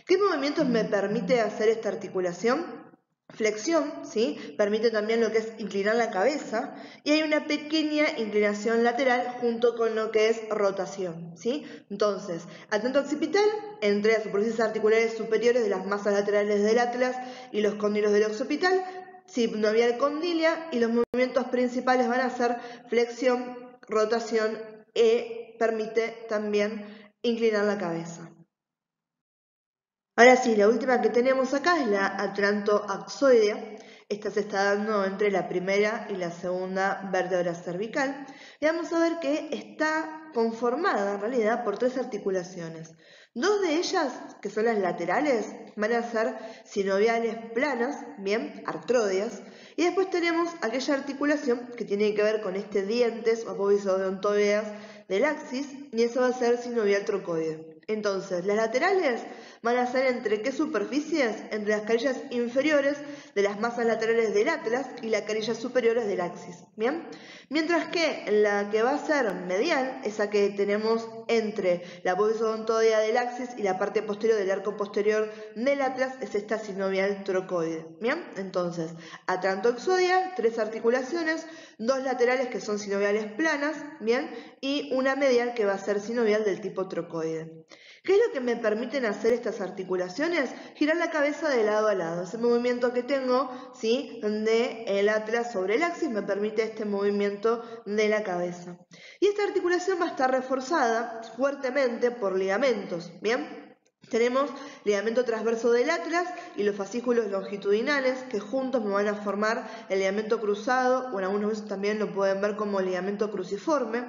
¿Qué movimientos me permite hacer esta articulación? Flexión, ¿sí? Permite también lo que es inclinar la cabeza, y hay una pequeña inclinación lateral junto con lo que es rotación, ¿sí? Entonces, atlanto-occipital entre las superficies articulares superiores de las masas laterales del atlas y los cóndilos del occipital, sinovial condilia, y los movimientos principales van a ser flexión, rotación y permite también inclinar la cabeza. Ahora sí, la última que tenemos acá es la atlantoaxoidea. Esta se está dando entre la primera y la segunda vértebra cervical. Y vamos a ver que está conformada en realidad por tres articulaciones. Dos de ellas, que son las laterales, van a ser sinoviales planas, bien, artródeas. Y después tenemos aquella articulación que tiene que ver con dientes o apófisis odontoideas del axis, y eso va a ser sinovial trocoide. Entonces, las laterales van a ser entre qué superficies, entre las carillas inferiores de las masas laterales del atlas y las carillas superiores del axis, ¿bien? Mientras que la que va a ser medial, esa que tenemos entre la apófisis odontoidea del axis y la parte posterior del arco posterior del atlas, es esta sinovial trocoide, ¿bien? Entonces, atlantoxoidea, tres articulaciones, dos laterales que son sinoviales planas, ¿bien? Y una medial que va a ser sinovial del tipo trocoide. ¿Qué es lo que me permiten hacer estas articulaciones? Girar la cabeza de lado a lado. Ese movimiento que tengo, ¿sí?, de el atlas sobre el axis me permite este movimiento de la cabeza. Y esta articulación va a estar reforzada fuertemente por ligamentos, ¿bien? Tenemos ligamento transverso del atlas y los fascículos longitudinales que juntos me van a formar el ligamento cruzado, o en algunos veces también lo pueden ver como ligamento cruciforme.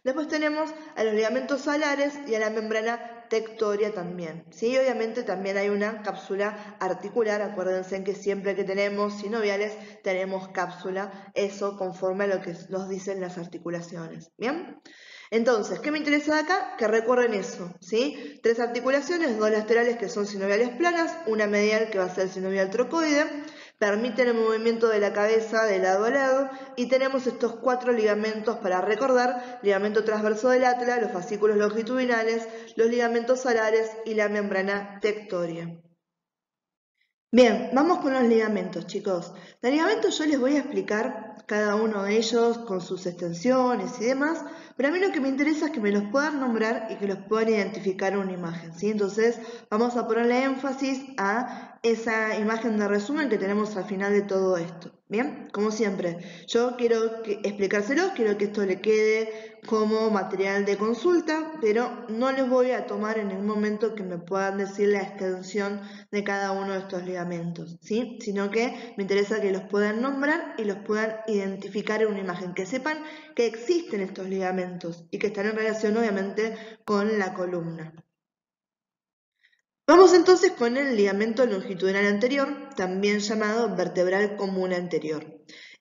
Después tenemos a los ligamentos alares y a la membrana tectoria también. ¿Sí? Obviamente también hay una cápsula articular, acuérdense que siempre que tenemos sinoviales tenemos cápsula, eso conforme a lo que nos dicen las articulaciones. ¿Bien? Entonces, ¿qué me interesa de acá? Que recuerden eso, ¿sí? 3 articulaciones, 2 laterales que son sinoviales planas, una medial que va a ser el sinovial trocoide, permiten el movimiento de la cabeza de lado a lado, y tenemos estos 4 ligamentos para recordar: ligamento transverso del atlas, los fascículos longitudinales, los ligamentos alares y la membrana tectoria. Bien, vamos con los ligamentos, chicos. De ligamentos yo les voy a explicar cada uno de ellos con sus extensiones y demás, pero a mí lo que me interesa es que me los puedan nombrar y que los puedan identificar en una imagen, ¿sí? Entonces vamos a ponerle énfasis a esa imagen de resumen que tenemos al final de todo esto. Bien, como siempre, yo quiero explicárselos, quiero que esto le quede como material de consulta, pero no les voy a tomar en ningún momento que me puedan decir la extensión de cada uno de estos ligamentos, ¿sí? Sino que me interesa que los puedan nombrar y los puedan identificar en una imagen, que sepan que existen estos ligamentos y que están en relación obviamente con la columna. Vamos entonces con el ligamento longitudinal anterior, también llamado vertebral común anterior.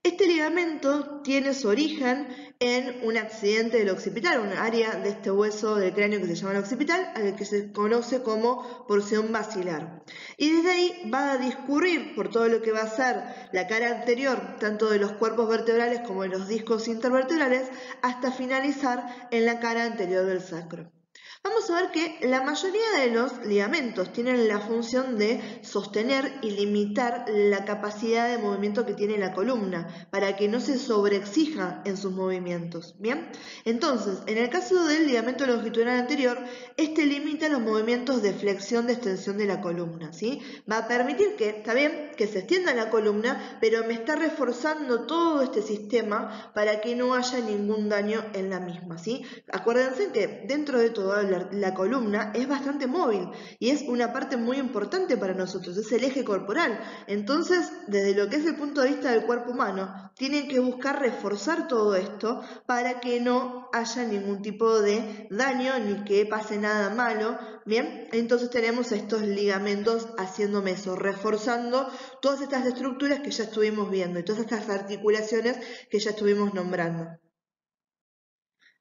Este ligamento tiene su origen en un accidente del occipital, un área de este hueso del cráneo que se llama el occipital, al que se conoce como porción basilar. Y desde ahí va a discurrir por todo lo que va a ser la cara anterior, tanto de los cuerpos vertebrales como de los discos intervertebrales, hasta finalizar en la cara anterior del sacro. Vamos a ver que la mayoría de los ligamentos tienen la función de sostener y limitar la capacidad de movimiento que tiene la columna para que no se sobreexija en sus movimientos. ¿Bien? Entonces, en el caso del ligamento longitudinal anterior, este limita los movimientos de flexión de extensión de la columna. ¿Sí? Va a permitir que, está bien, que se extienda la columna, pero me está reforzando todo este sistema para que no haya ningún daño en la misma. ¿Sí? Acuérdense que dentro de todo la columna es bastante móvil y es una parte muy importante para nosotros, es el eje corporal. Entonces, desde lo que es el punto de vista del cuerpo humano, tienen que buscar reforzar todo esto para que no haya ningún tipo de daño ni que pase nada malo. Bien, entonces tenemos estos ligamentos haciéndome eso, reforzando todas estas estructuras que ya estuvimos viendo y todas estas articulaciones que ya estuvimos nombrando.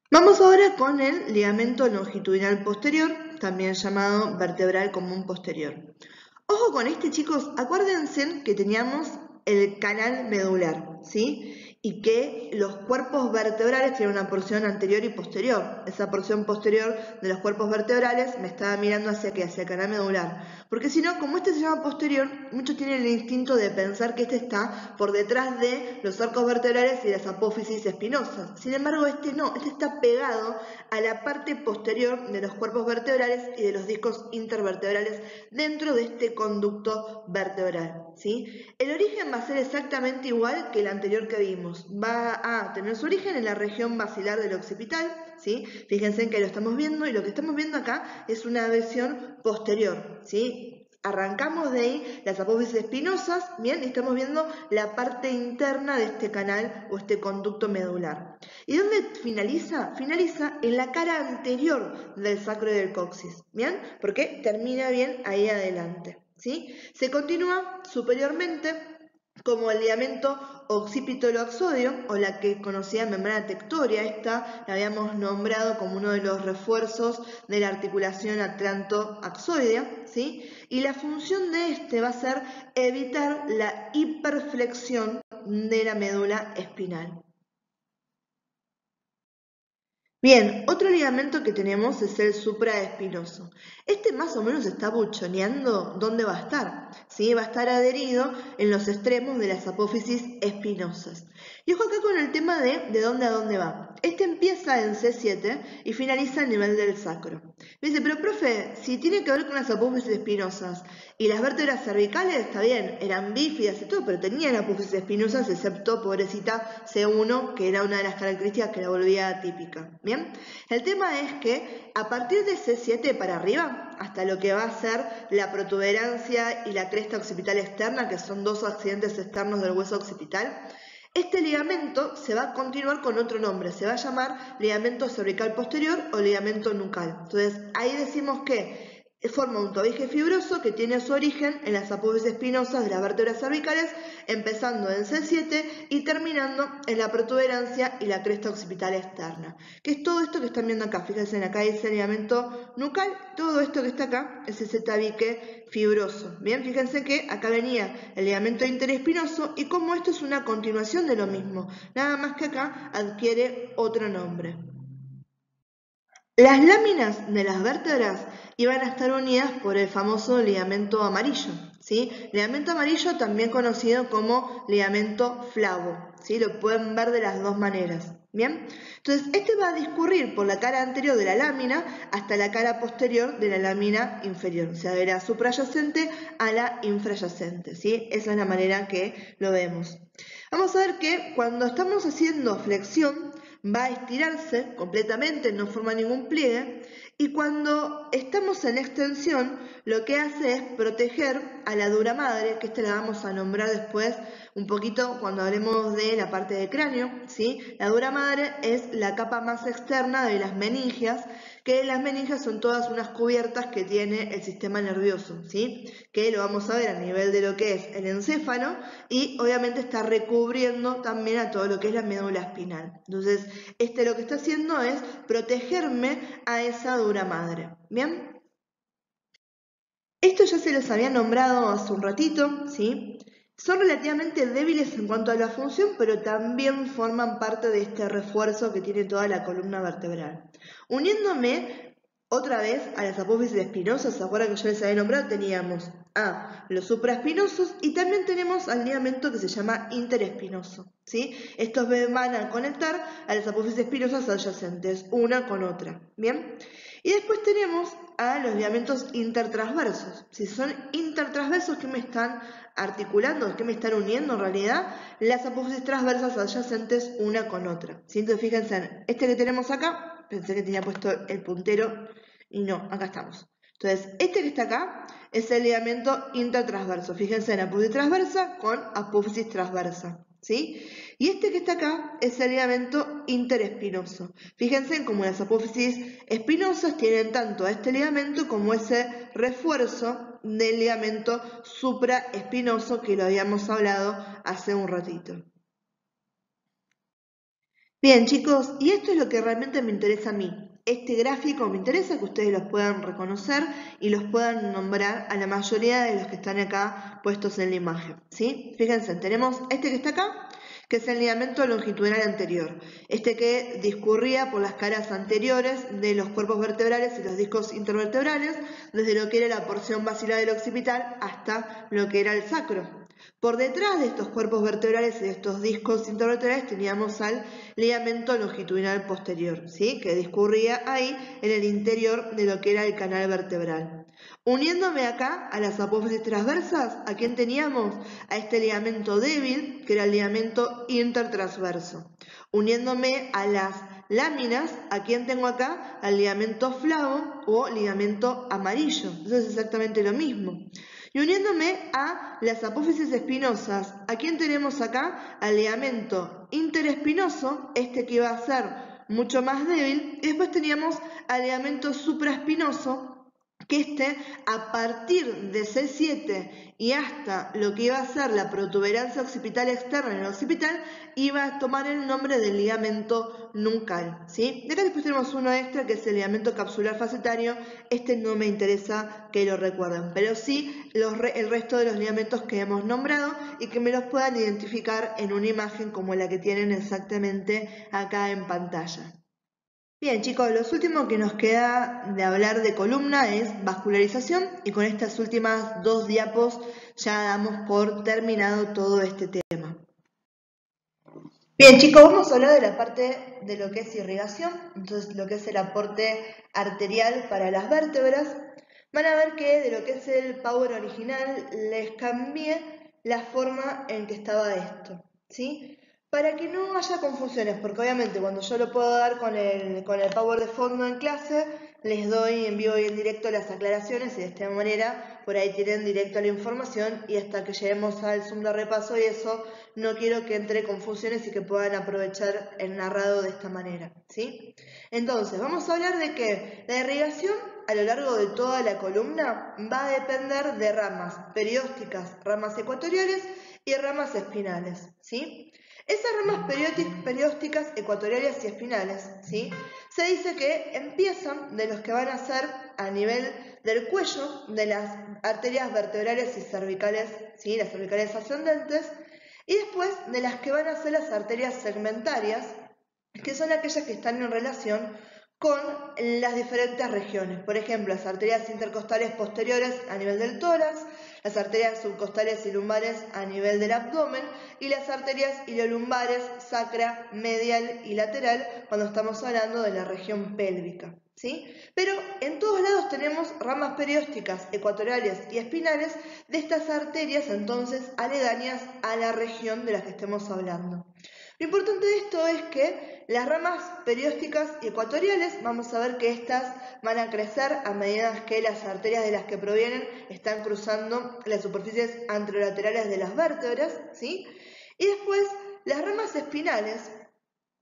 Vamos ahora con el ligamento longitudinal posterior, también llamado vertebral común posterior. Ojo con este, chicos, acuérdense que teníamos el canal medular, ¿sí? Y que los cuerpos vertebrales tienen una porción anterior y posterior. Esa porción posterior de los cuerpos vertebrales me estaba mirando hacia ¿qué? Hacia el canal medular. Porque si no, como este se llama posterior, muchos tienen el instinto de pensar que este está por detrás de los arcos vertebrales y las apófisis espinosas. Sin embargo, este no, este está pegado a la parte posterior de los cuerpos vertebrales y de los discos intervertebrales dentro de este conducto vertebral, ¿sí? El origen va a ser exactamente igual que el anterior que vimos. Va a tener su origen en la región basilar del occipital, ¿sí? Fíjense en que lo estamos viendo y lo que estamos viendo acá es una versión posterior, ¿sí? Arrancamos de ahí las apófisis espinosas, bien, y estamos viendo la parte interna de este canal o este conducto medular. ¿Y dónde finaliza? Finaliza en la cara anterior del sacro y del coxis, ¿bien? Porque termina bien ahí adelante, ¿sí? Se continúa superiormente como el ligamento occipitolo-axodio, o la que conocida membrana tectoria. Esta la habíamos nombrado como uno de los refuerzos de la articulación atlanto-axoidea, ¿sí? Y la función de este va a ser evitar la hiperflexión de la médula espinal. Bien, otro ligamento que tenemos es el supraespinoso. Este más o menos está buchoneando dónde va a estar. ¿Sí? Va a estar adherido en los extremos de las apófisis espinosas. Y ojo acá con el tema de dónde a dónde va. Este empieza en C7 y finaliza a nivel del sacro. Me dice, pero profe, si tiene que ver con las apófisis espinosas y las vértebras cervicales, está bien, eran bífidas y todo, pero tenían apófisis espinosas, excepto, pobrecita, C1, que era una de las características que la volvía atípica. Bien, el tema es que a partir de C7 para arriba, hasta lo que va a ser la protuberancia y la cresta occipital externa, que son dos accidentes externos del hueso occipital, este ligamento se va a continuar con otro nombre, se va a llamar ligamento cervical posterior o ligamento nucal. Entonces, ahí decimos que forma un tobillo fibroso que tiene su origen en las apófisis espinosas de las vértebras cervicales, empezando en C7 y terminando en la protuberancia y la cresta occipital externa. Que es todo esto que están viendo acá. Fíjense, acá dice ligamento nucal, todo esto que está acá es ese tabique fibroso. Bien, fíjense que acá venía el ligamento interespinoso y como esto es una continuación de lo mismo, nada más que acá adquiere otro nombre. Las láminas de las vértebras iban a estar unidas por el famoso ligamento amarillo, ¿sí? Ligamento amarillo también conocido como ligamento flavo, ¿sí? Lo pueden ver de las dos maneras, ¿bien? Entonces, este va a discurrir por la cara anterior de la lámina hasta la cara posterior de la lámina inferior, o sea, de la suprayacente a la infrayacente, ¿sí? Esa es la manera que lo vemos. Vamos a ver que cuando estamos haciendo flexión, va a estirarse completamente, no forma ningún pliegue, y cuando estamos en extensión, lo que hace es proteger a la dura madre, que esta la vamos a nombrar después un poquito cuando hablemos de la parte del cráneo, ¿sí? La dura madre es la capa más externa de las meningias, que las meningias son todas unas cubiertas que tiene el sistema nervioso, ¿sí? Que lo vamos a ver a nivel de lo que es el encéfalo y obviamente está recubriendo también a todo lo que es la médula espinal. Entonces, lo que está haciendo es protegerme a esa dura madre, ¿bien? Esto ya se los había nombrado hace un ratito, ¿sí? Son relativamente débiles en cuanto a la función, pero también forman parte de este refuerzo que tiene toda la columna vertebral. Uniéndome otra vez a las apófisis espinosas, ¿se acuerdan que yo les había nombrado? Teníamos a los supraespinosos y también tenemos al ligamento que se llama interespinoso, ¿sí? Estos van a conectar a las apófisis espinosas adyacentes, una con otra, ¿bien? Y después tenemos a los ligamentos intertransversos. Si son intertransversos, ¿qué me están articulando? ¿Qué me están uniendo en realidad? Las apófisis transversas adyacentes una con otra. ¿Sí? Entonces fíjense en este que tenemos acá, pensé que tenía puesto el puntero y no, acá estamos. Entonces, este que está acá es el ligamento intertransverso. Fíjense en apófisis transversa con apófisis transversa, ¿sí? Y este que está acá es el ligamento interespinoso. Fíjense en cómo las apófisis espinosas tienen tanto a este ligamento como ese refuerzo del ligamento supraespinoso que lo habíamos hablado hace un ratito. Bien, chicos, y esto es lo que realmente me interesa a mí. Este gráfico me interesa que ustedes los puedan reconocer y los puedan nombrar a la mayoría de los que están acá puestos en la imagen, ¿sí? Fíjense, tenemos este que está acá, que es el ligamento longitudinal anterior, este que discurría por las caras anteriores de los cuerpos vertebrales y los discos intervertebrales, desde lo que era la porción basilar del occipital hasta lo que era el sacro. Por detrás de estos cuerpos vertebrales y de estos discos intervertebrales teníamos al ligamento longitudinal posterior, ¿sí? Que discurría ahí en el interior de lo que era el canal vertebral. Uniéndome acá a las apófisis transversas, ¿a quién teníamos? A este ligamento débil, que era el ligamento intertransverso. Uniéndome a las láminas, ¿a quién tengo acá? Al ligamento flavo o ligamento amarillo. Eso es exactamente lo mismo. Y uniéndome a las apófisis espinosas, ¿a quién tenemos acá? Al ligamento interespinoso, este que iba a ser mucho más débil, y después teníamos al ligamento supraespinoso, que a partir de C7 y hasta lo que iba a ser la protuberancia occipital externa en el occipital, iba a tomar el nombre del ligamento nucal, ¿sí? De acá después tenemos uno extra que es el ligamento capsular facetario. Este no me interesa que lo recuerden, pero sí el resto de los ligamentos que hemos nombrado y que me los puedan identificar en una imagen como la que tienen exactamente acá en pantalla. Bien, chicos, lo último que nos queda de hablar de columna es vascularización y con estas últimas dos diapos ya damos por terminado todo este tema. Bien, chicos, vamos a hablar de la parte de lo que es irrigación, entonces lo que es el aporte arterial para las vértebras. Van a ver que de lo que es el power original les cambié la forma en que estaba esto, ¿sí? Para que no haya confusiones, porque obviamente cuando yo lo puedo dar con el power de fondo en clase, les doy en vivo y en directo las aclaraciones y de esta manera por ahí tienen directo la información y hasta que lleguemos al Zoom de repaso y eso no quiero que entre confusiones y que puedan aprovechar el narrado de esta manera, ¿sí? Entonces, vamos a hablar de que la irrigación a lo largo de toda la columna va a depender de ramas periósticas, ramas ecuatoriales y ramas espinales, ¿sí? Esas ramas periósticas, ecuatoriales y espinales, ¿sí? Se dice que empiezan de los que van a ser a nivel del cuello, de las arterias vertebrales y cervicales, ¿sí? Las cervicales ascendentes, y después de las que van a ser las arterias segmentarias, que son aquellas que están en relación con las diferentes regiones. Por ejemplo, las arterias intercostales posteriores a nivel del tórax, las arterias subcostales y lumbares a nivel del abdomen y las arterias iliolumbares, sacra, medial y lateral cuando estamos hablando de la región pélvica, ¿sí? Pero en todos lados tenemos ramas periósticas, ecuatoriales y espinales de estas arterias entonces aledañas a la región de la que estemos hablando. Lo importante de esto es que las ramas periósticas y ecuatoriales, vamos a ver que estas van a crecer a medida que las arterias de las que provienen están cruzando las superficies anterolaterales de las vértebras, ¿sí? Y después, las ramas espinales,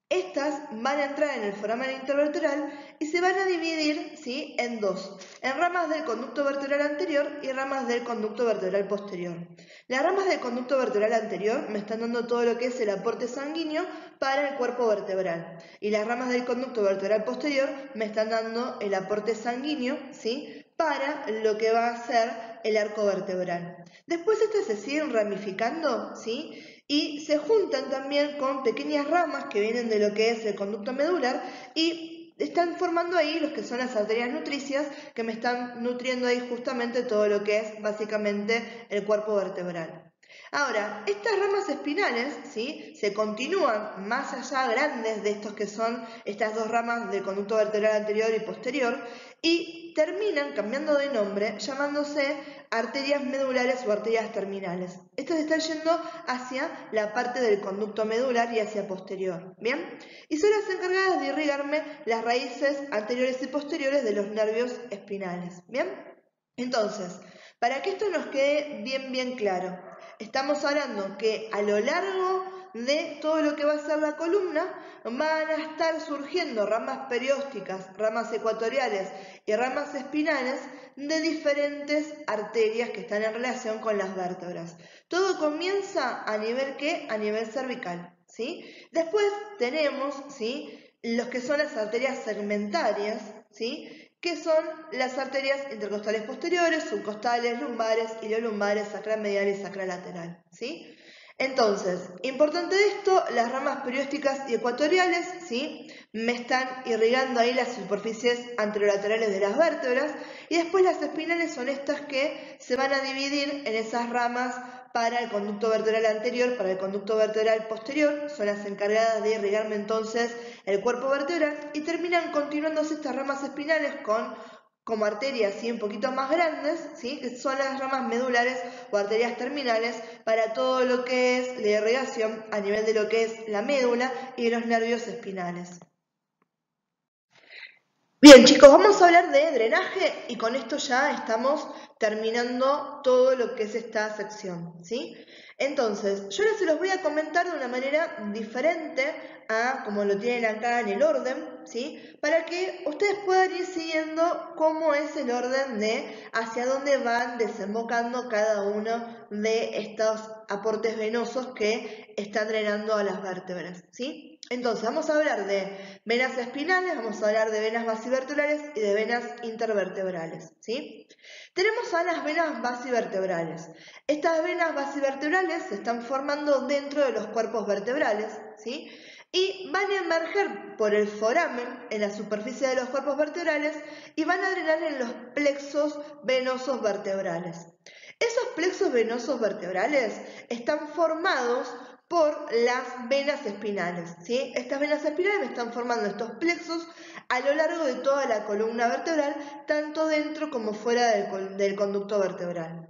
estas van a entrar en el foramen intervertebral y se van a dividir, ¿sí?, en dos, en ramas del conducto vertebral anterior y ramas del conducto vertebral posterior. Las ramas del conducto vertebral anterior me están dando todo lo que es el aporte sanguíneo para el cuerpo vertebral y las ramas del conducto vertebral posterior me están dando el aporte sanguíneo, ¿sí?, para lo que va a ser el arco vertebral. Después estas se siguen ramificando, ¿sí?, y se juntan también con pequeñas ramas que vienen de lo que es el conducto medular y están formando ahí los que son las arterias nutricias que me están nutriendo ahí justamente todo lo que es básicamente el cuerpo vertebral. Ahora, estas ramas espinales, ¿sí?, se continúan más allá grandes de estos que son estas dos ramas del conducto vertebral anterior y posterior y terminan cambiando de nombre llamándose arterias medulares o arterias terminales. Estas están yendo hacia la parte del conducto medular y hacia posterior, ¿bien? Y son las encargadas de irrigarme las raíces anteriores y posteriores de los nervios espinales, ¿bien? Entonces, para que esto nos quede bien claro, estamos hablando que a lo largo de todo lo que va a ser la columna van a estar surgiendo ramas periósticas, ramas ecuatoriales y ramas espinales de diferentes arterias que están en relación con las vértebras. Todo comienza a nivel ¿qué? A nivel cervical, ¿sí? Después tenemos, ¿sí?, los que son las arterias segmentarias, ¿sí?, que son las arterias intercostales posteriores, subcostales, lumbares, iliolumbares, sacral-medial y sacral-lateral, ¿sí? Entonces, importante de esto, las ramas periósticas y ecuatoriales, ¿sí?, me están irrigando ahí las superficies anterolaterales de las vértebras y después las espinales son estas que se van a dividir en esas ramas para el conducto vertebral anterior, para el conducto vertebral posterior, son las encargadas de irrigarme entonces el cuerpo vertebral y terminan continuándose estas ramas espinales como arterias ¿sí?, un poquito más grandes, ¿sí?, que son las ramas medulares o arterias terminales para todo lo que es la irrigación a nivel de lo que es la médula y los nervios espinales. Bien, chicos, vamos a hablar de drenaje y con esto ya estamos terminando todo lo que es esta sección, ¿sí? Entonces, yo ahora se los voy a comentar de una manera diferente a como lo tienen acá en el orden, ¿sí?, para que ustedes puedan ir siguiendo cómo es el orden de hacia dónde van desembocando cada uno de estos aportes venosos que están drenando a las vértebras, ¿sí? Entonces, vamos a hablar de venas espinales, vamos a hablar de venas basivertebrales y de venas intervertebrales, ¿sí? Tenemos a las venas basivertebrales. Estas venas basivertebrales se están formando dentro de los cuerpos vertebrales, ¿sí?, y van a emerger por el foramen en la superficie de los cuerpos vertebrales y van a drenar en los plexos venosos vertebrales. Esos plexos venosos vertebrales están formados por las venas espinales, ¿sí? Estas venas espinales están formando estos plexos a lo largo de toda la columna vertebral, tanto dentro como fuera del conducto vertebral.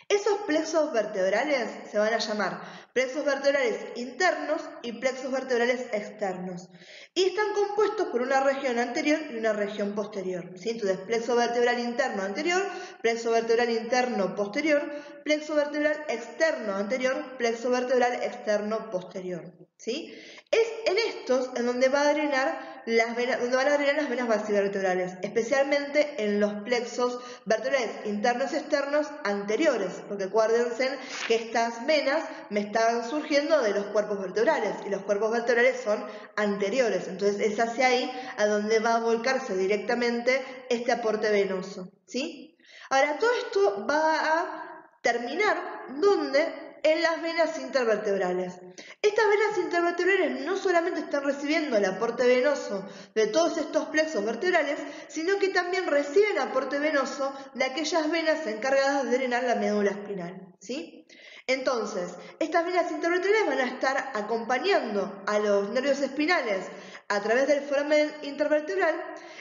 Esos plexos vertebrales se van a llamar plexos vertebrales internos y plexos vertebrales externos y están compuestos por una una región anterior y una región posterior, ¿sí? Entonces, plexo vertebral interno anterior, plexo vertebral interno posterior, plexo vertebral externo anterior, plexo vertebral externo posterior, ¿sí? Es en estos en donde va a drenar las venas, donde van a drenar las venas basivertebrales, especialmente en los plexos vertebrales internos y externos anteriores, porque acuérdense que estas venas me estaban surgiendo de los cuerpos vertebrales y los cuerpos vertebrales son anteriores, entonces es hacia ahí a donde va a volcarse directamente este aporte venoso, ¿sí? Ahora, todo esto va a terminar ¿dónde? En las venas intervertebrales. Estas venas intervertebrales no solamente están recibiendo el aporte venoso de todos estos plexos vertebrales, sino que también reciben aporte venoso de aquellas venas encargadas de drenar la médula espinal, ¿sí? Entonces, estas venas intervertebrales van a estar acompañando a los nervios espinales a través del foramen intervertebral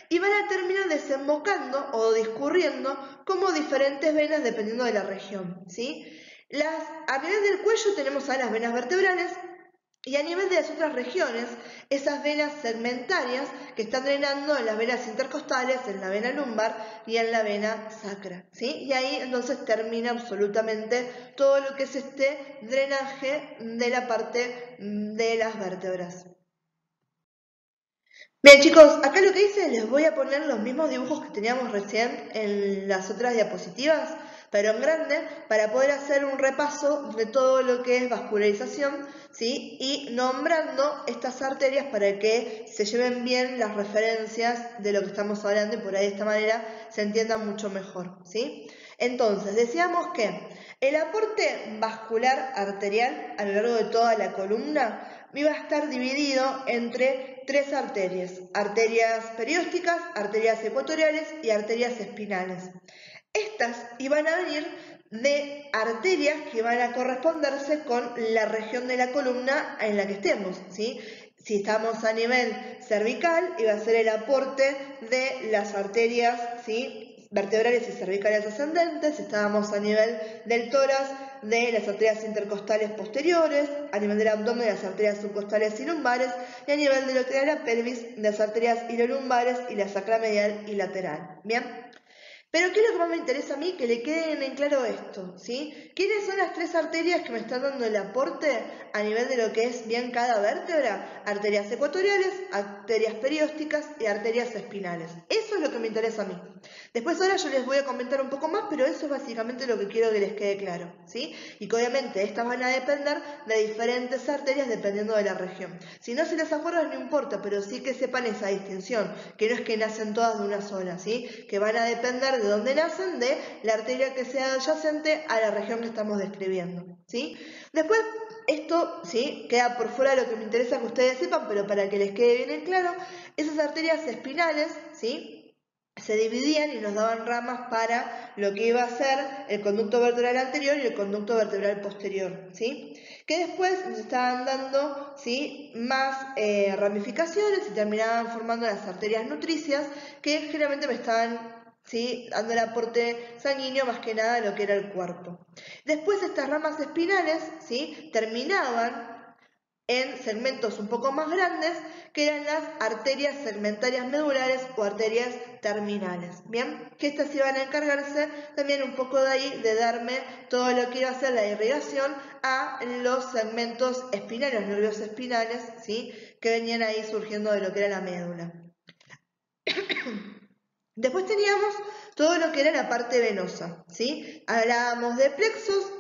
y van a terminar desembocando o discurriendo como diferentes venas dependiendo de la región, ¿sí? A nivel del cuello tenemos a las venas vertebrales y a nivel de las otras regiones, esas venas segmentarias que están drenando en las venas intercostales, en la vena lumbar y en la vena sacra, ¿sí? Y ahí entonces termina absolutamente todo lo que es este drenaje de la parte de las vértebras. Bien chicos, acá lo que hice, les voy a poner los mismos dibujos que teníamos recién en las otras diapositivas, pero en grande, para poder hacer un repaso de todo lo que es vascularización, ¿sí? Y nombrando estas arterias para que se lleven bien las referencias de lo que estamos hablando y por ahí de esta manera se entienda mucho mejor, ¿sí? Entonces, decíamos que el aporte vascular arterial a lo largo de toda la columna iba a estar dividido entre tres arterias: arterias periósticas, arterias ecuatoriales y arterias espinales. Estas iban a venir de arterias que van a corresponderse con la región de la columna en la que estemos, ¿sí? Si estamos a nivel cervical, iba a ser el aporte de las arterias, ¿sí?, vertebrales y cervicales ascendentes. Si estábamos a nivel del tórax, de las arterias intercostales posteriores, a nivel del abdomen, de las arterias subcostales y lumbares, y a nivel de lo que era la pelvis, de las arterias ilolumbares y la sacramedial y lateral. ¿Bien? Pero ¿qué es lo que más me interesa a mí? Que le queden en claro esto, ¿sí? ¿Quiénes son las tres arterias que me están dando el aporte a nivel de lo que es bien cada vértebra? Arterias ecuatoriales, arterias periósticas y arterias espinales. Eso es lo que me interesa a mí. Después ahora yo les voy a comentar un poco más, pero eso es básicamente lo que quiero que les quede claro, ¿sí? Y que obviamente estas van a depender de diferentes arterias dependiendo de la región. Si no se les acuerdan, no importa, pero sí que sepan esa distinción, que no es que nacen todas de una sola, ¿sí? Que van a depender de dónde nacen, de la arteria que sea adyacente a la región que estamos describiendo, ¿sí? Después, esto, ¿sí?, queda por fuera de lo que me interesa que ustedes sepan, pero para que les quede bien en claro, esas arterias espinales, ¿sí?, se dividían y nos daban ramas para lo que iba a ser el conducto vertebral anterior y el conducto vertebral posterior, ¿sí? Que después nos estaban dando, ¿sí?, más ramificaciones y terminaban formando las arterias nutricias, que generalmente me estaban, ¿sí?, dando el aporte sanguíneo más que nada de lo que era el cuerpo. Después estas ramas espinales, ¿sí?, terminaban en segmentos un poco más grandes, que eran las arterias segmentarias medulares o arterias terminales, ¿bien? Que estas iban a encargarse también un poco de ahí de darme todo lo que iba a ser la irrigación a los segmentos espinales, los nervios espinales, ¿sí?, que venían ahí surgiendo de lo que era la médula. Después teníamos todo lo que era la parte venosa, ¿sí? Hablábamos de plexos,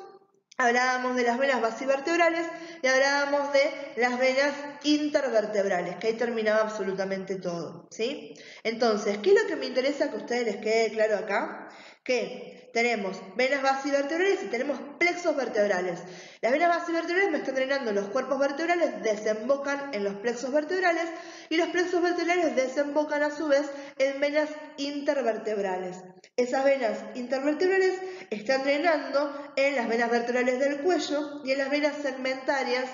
hablábamos de las venas basivertebrales y hablábamos de las venas intervertebrales, que ahí terminaba absolutamente todo, ¿sí? Entonces, ¿qué es lo que me interesa que a ustedes les quede claro acá? Que tenemos venas basivertebrales y tenemos plexos vertebrales. Las venas basivertebrales me están drenando los cuerpos vertebrales, desembocan en los plexos vertebrales y los plexos vertebrales desembocan a su vez en venas intervertebrales. Esas venas intervertebrales están drenando en las venas vertebrales del cuello y en las venas segmentarias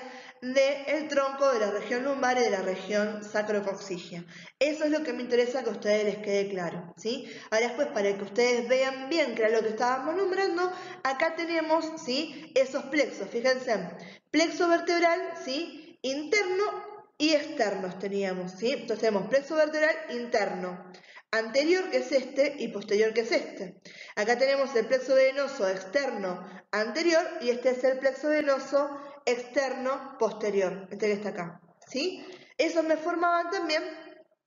del tronco de la región lumbar y de la región sacrocoxígea. Eso es lo que me interesa que a ustedes les quede claro, ¿sí? Ahora después, para que ustedes vean bien que era lo que estábamos nombrando, acá tenemos, ¿sí?, esos plexos. Fíjense, plexo vertebral, ¿sí?, interno y externos teníamos, ¿sí? Entonces tenemos plexo vertebral interno, anterior, que es este, y posterior, que es este. Acá tenemos el plexo venoso externo anterior y este es el plexo venoso externo posterior, este que está acá, ¿sí? Esos me formaban también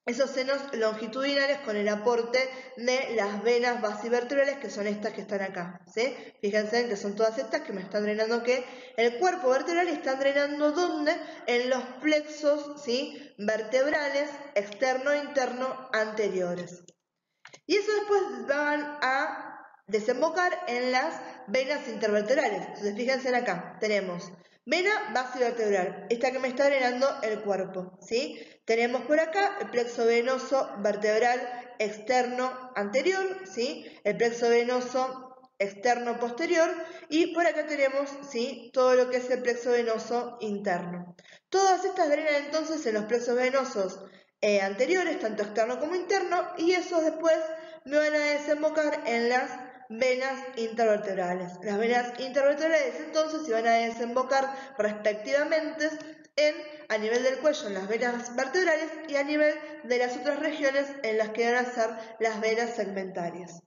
esos senos longitudinales con el aporte de las venas basivertebrales, que son estas que están acá, ¿sí? Fíjense que son todas estas que me están drenando que el cuerpo vertebral está drenando ¿dónde? En los plexos, ¿sí? Vertebrales externo e interno anteriores. Y eso después van a desembocar en las venas intervertebrales. Entonces fíjense acá, tenemos vena basivertebral, esta que me está drenando el cuerpo, ¿sí? Tenemos por acá el plexo venoso vertebral externo anterior, ¿sí? El plexo venoso externo posterior y por acá tenemos, ¿sí? Todo lo que es el plexo venoso interno. Todas estas drenan entonces en los plexos venosos anteriores, tanto externo como interno, y esos después me van a desembocar en las venas intervertebrales. Las venas intervertebrales entonces se van a desembocar respectivamente a nivel del cuello en las venas vertebrales y a nivel de las otras regiones en las que van a ser las venas segmentarias.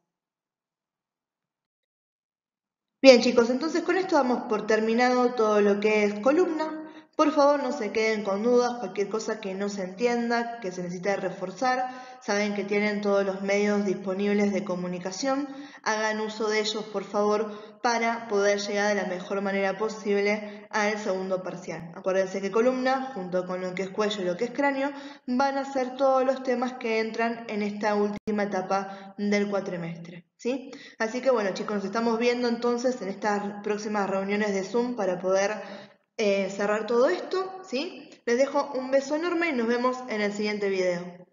Bien chicos, entonces con esto damos por terminado todo lo que es columna. Por favor no se queden con dudas, cualquier cosa que no se entienda, que se necesite reforzar, saben que tienen todos los medios disponibles de comunicación, hagan uso de ellos por favor para poder llegar de la mejor manera posible al segundo parcial. Acuérdense que columna, junto con lo que es cuello y lo que es cráneo, van a ser todos los temas que entran en esta última etapa del cuatrimestre, ¿sí? Así que bueno chicos, nos estamos viendo entonces en estas próximas reuniones de Zoom para poder cerrar todo esto, ¿sí? Les dejo un beso enorme y nos vemos en el siguiente video.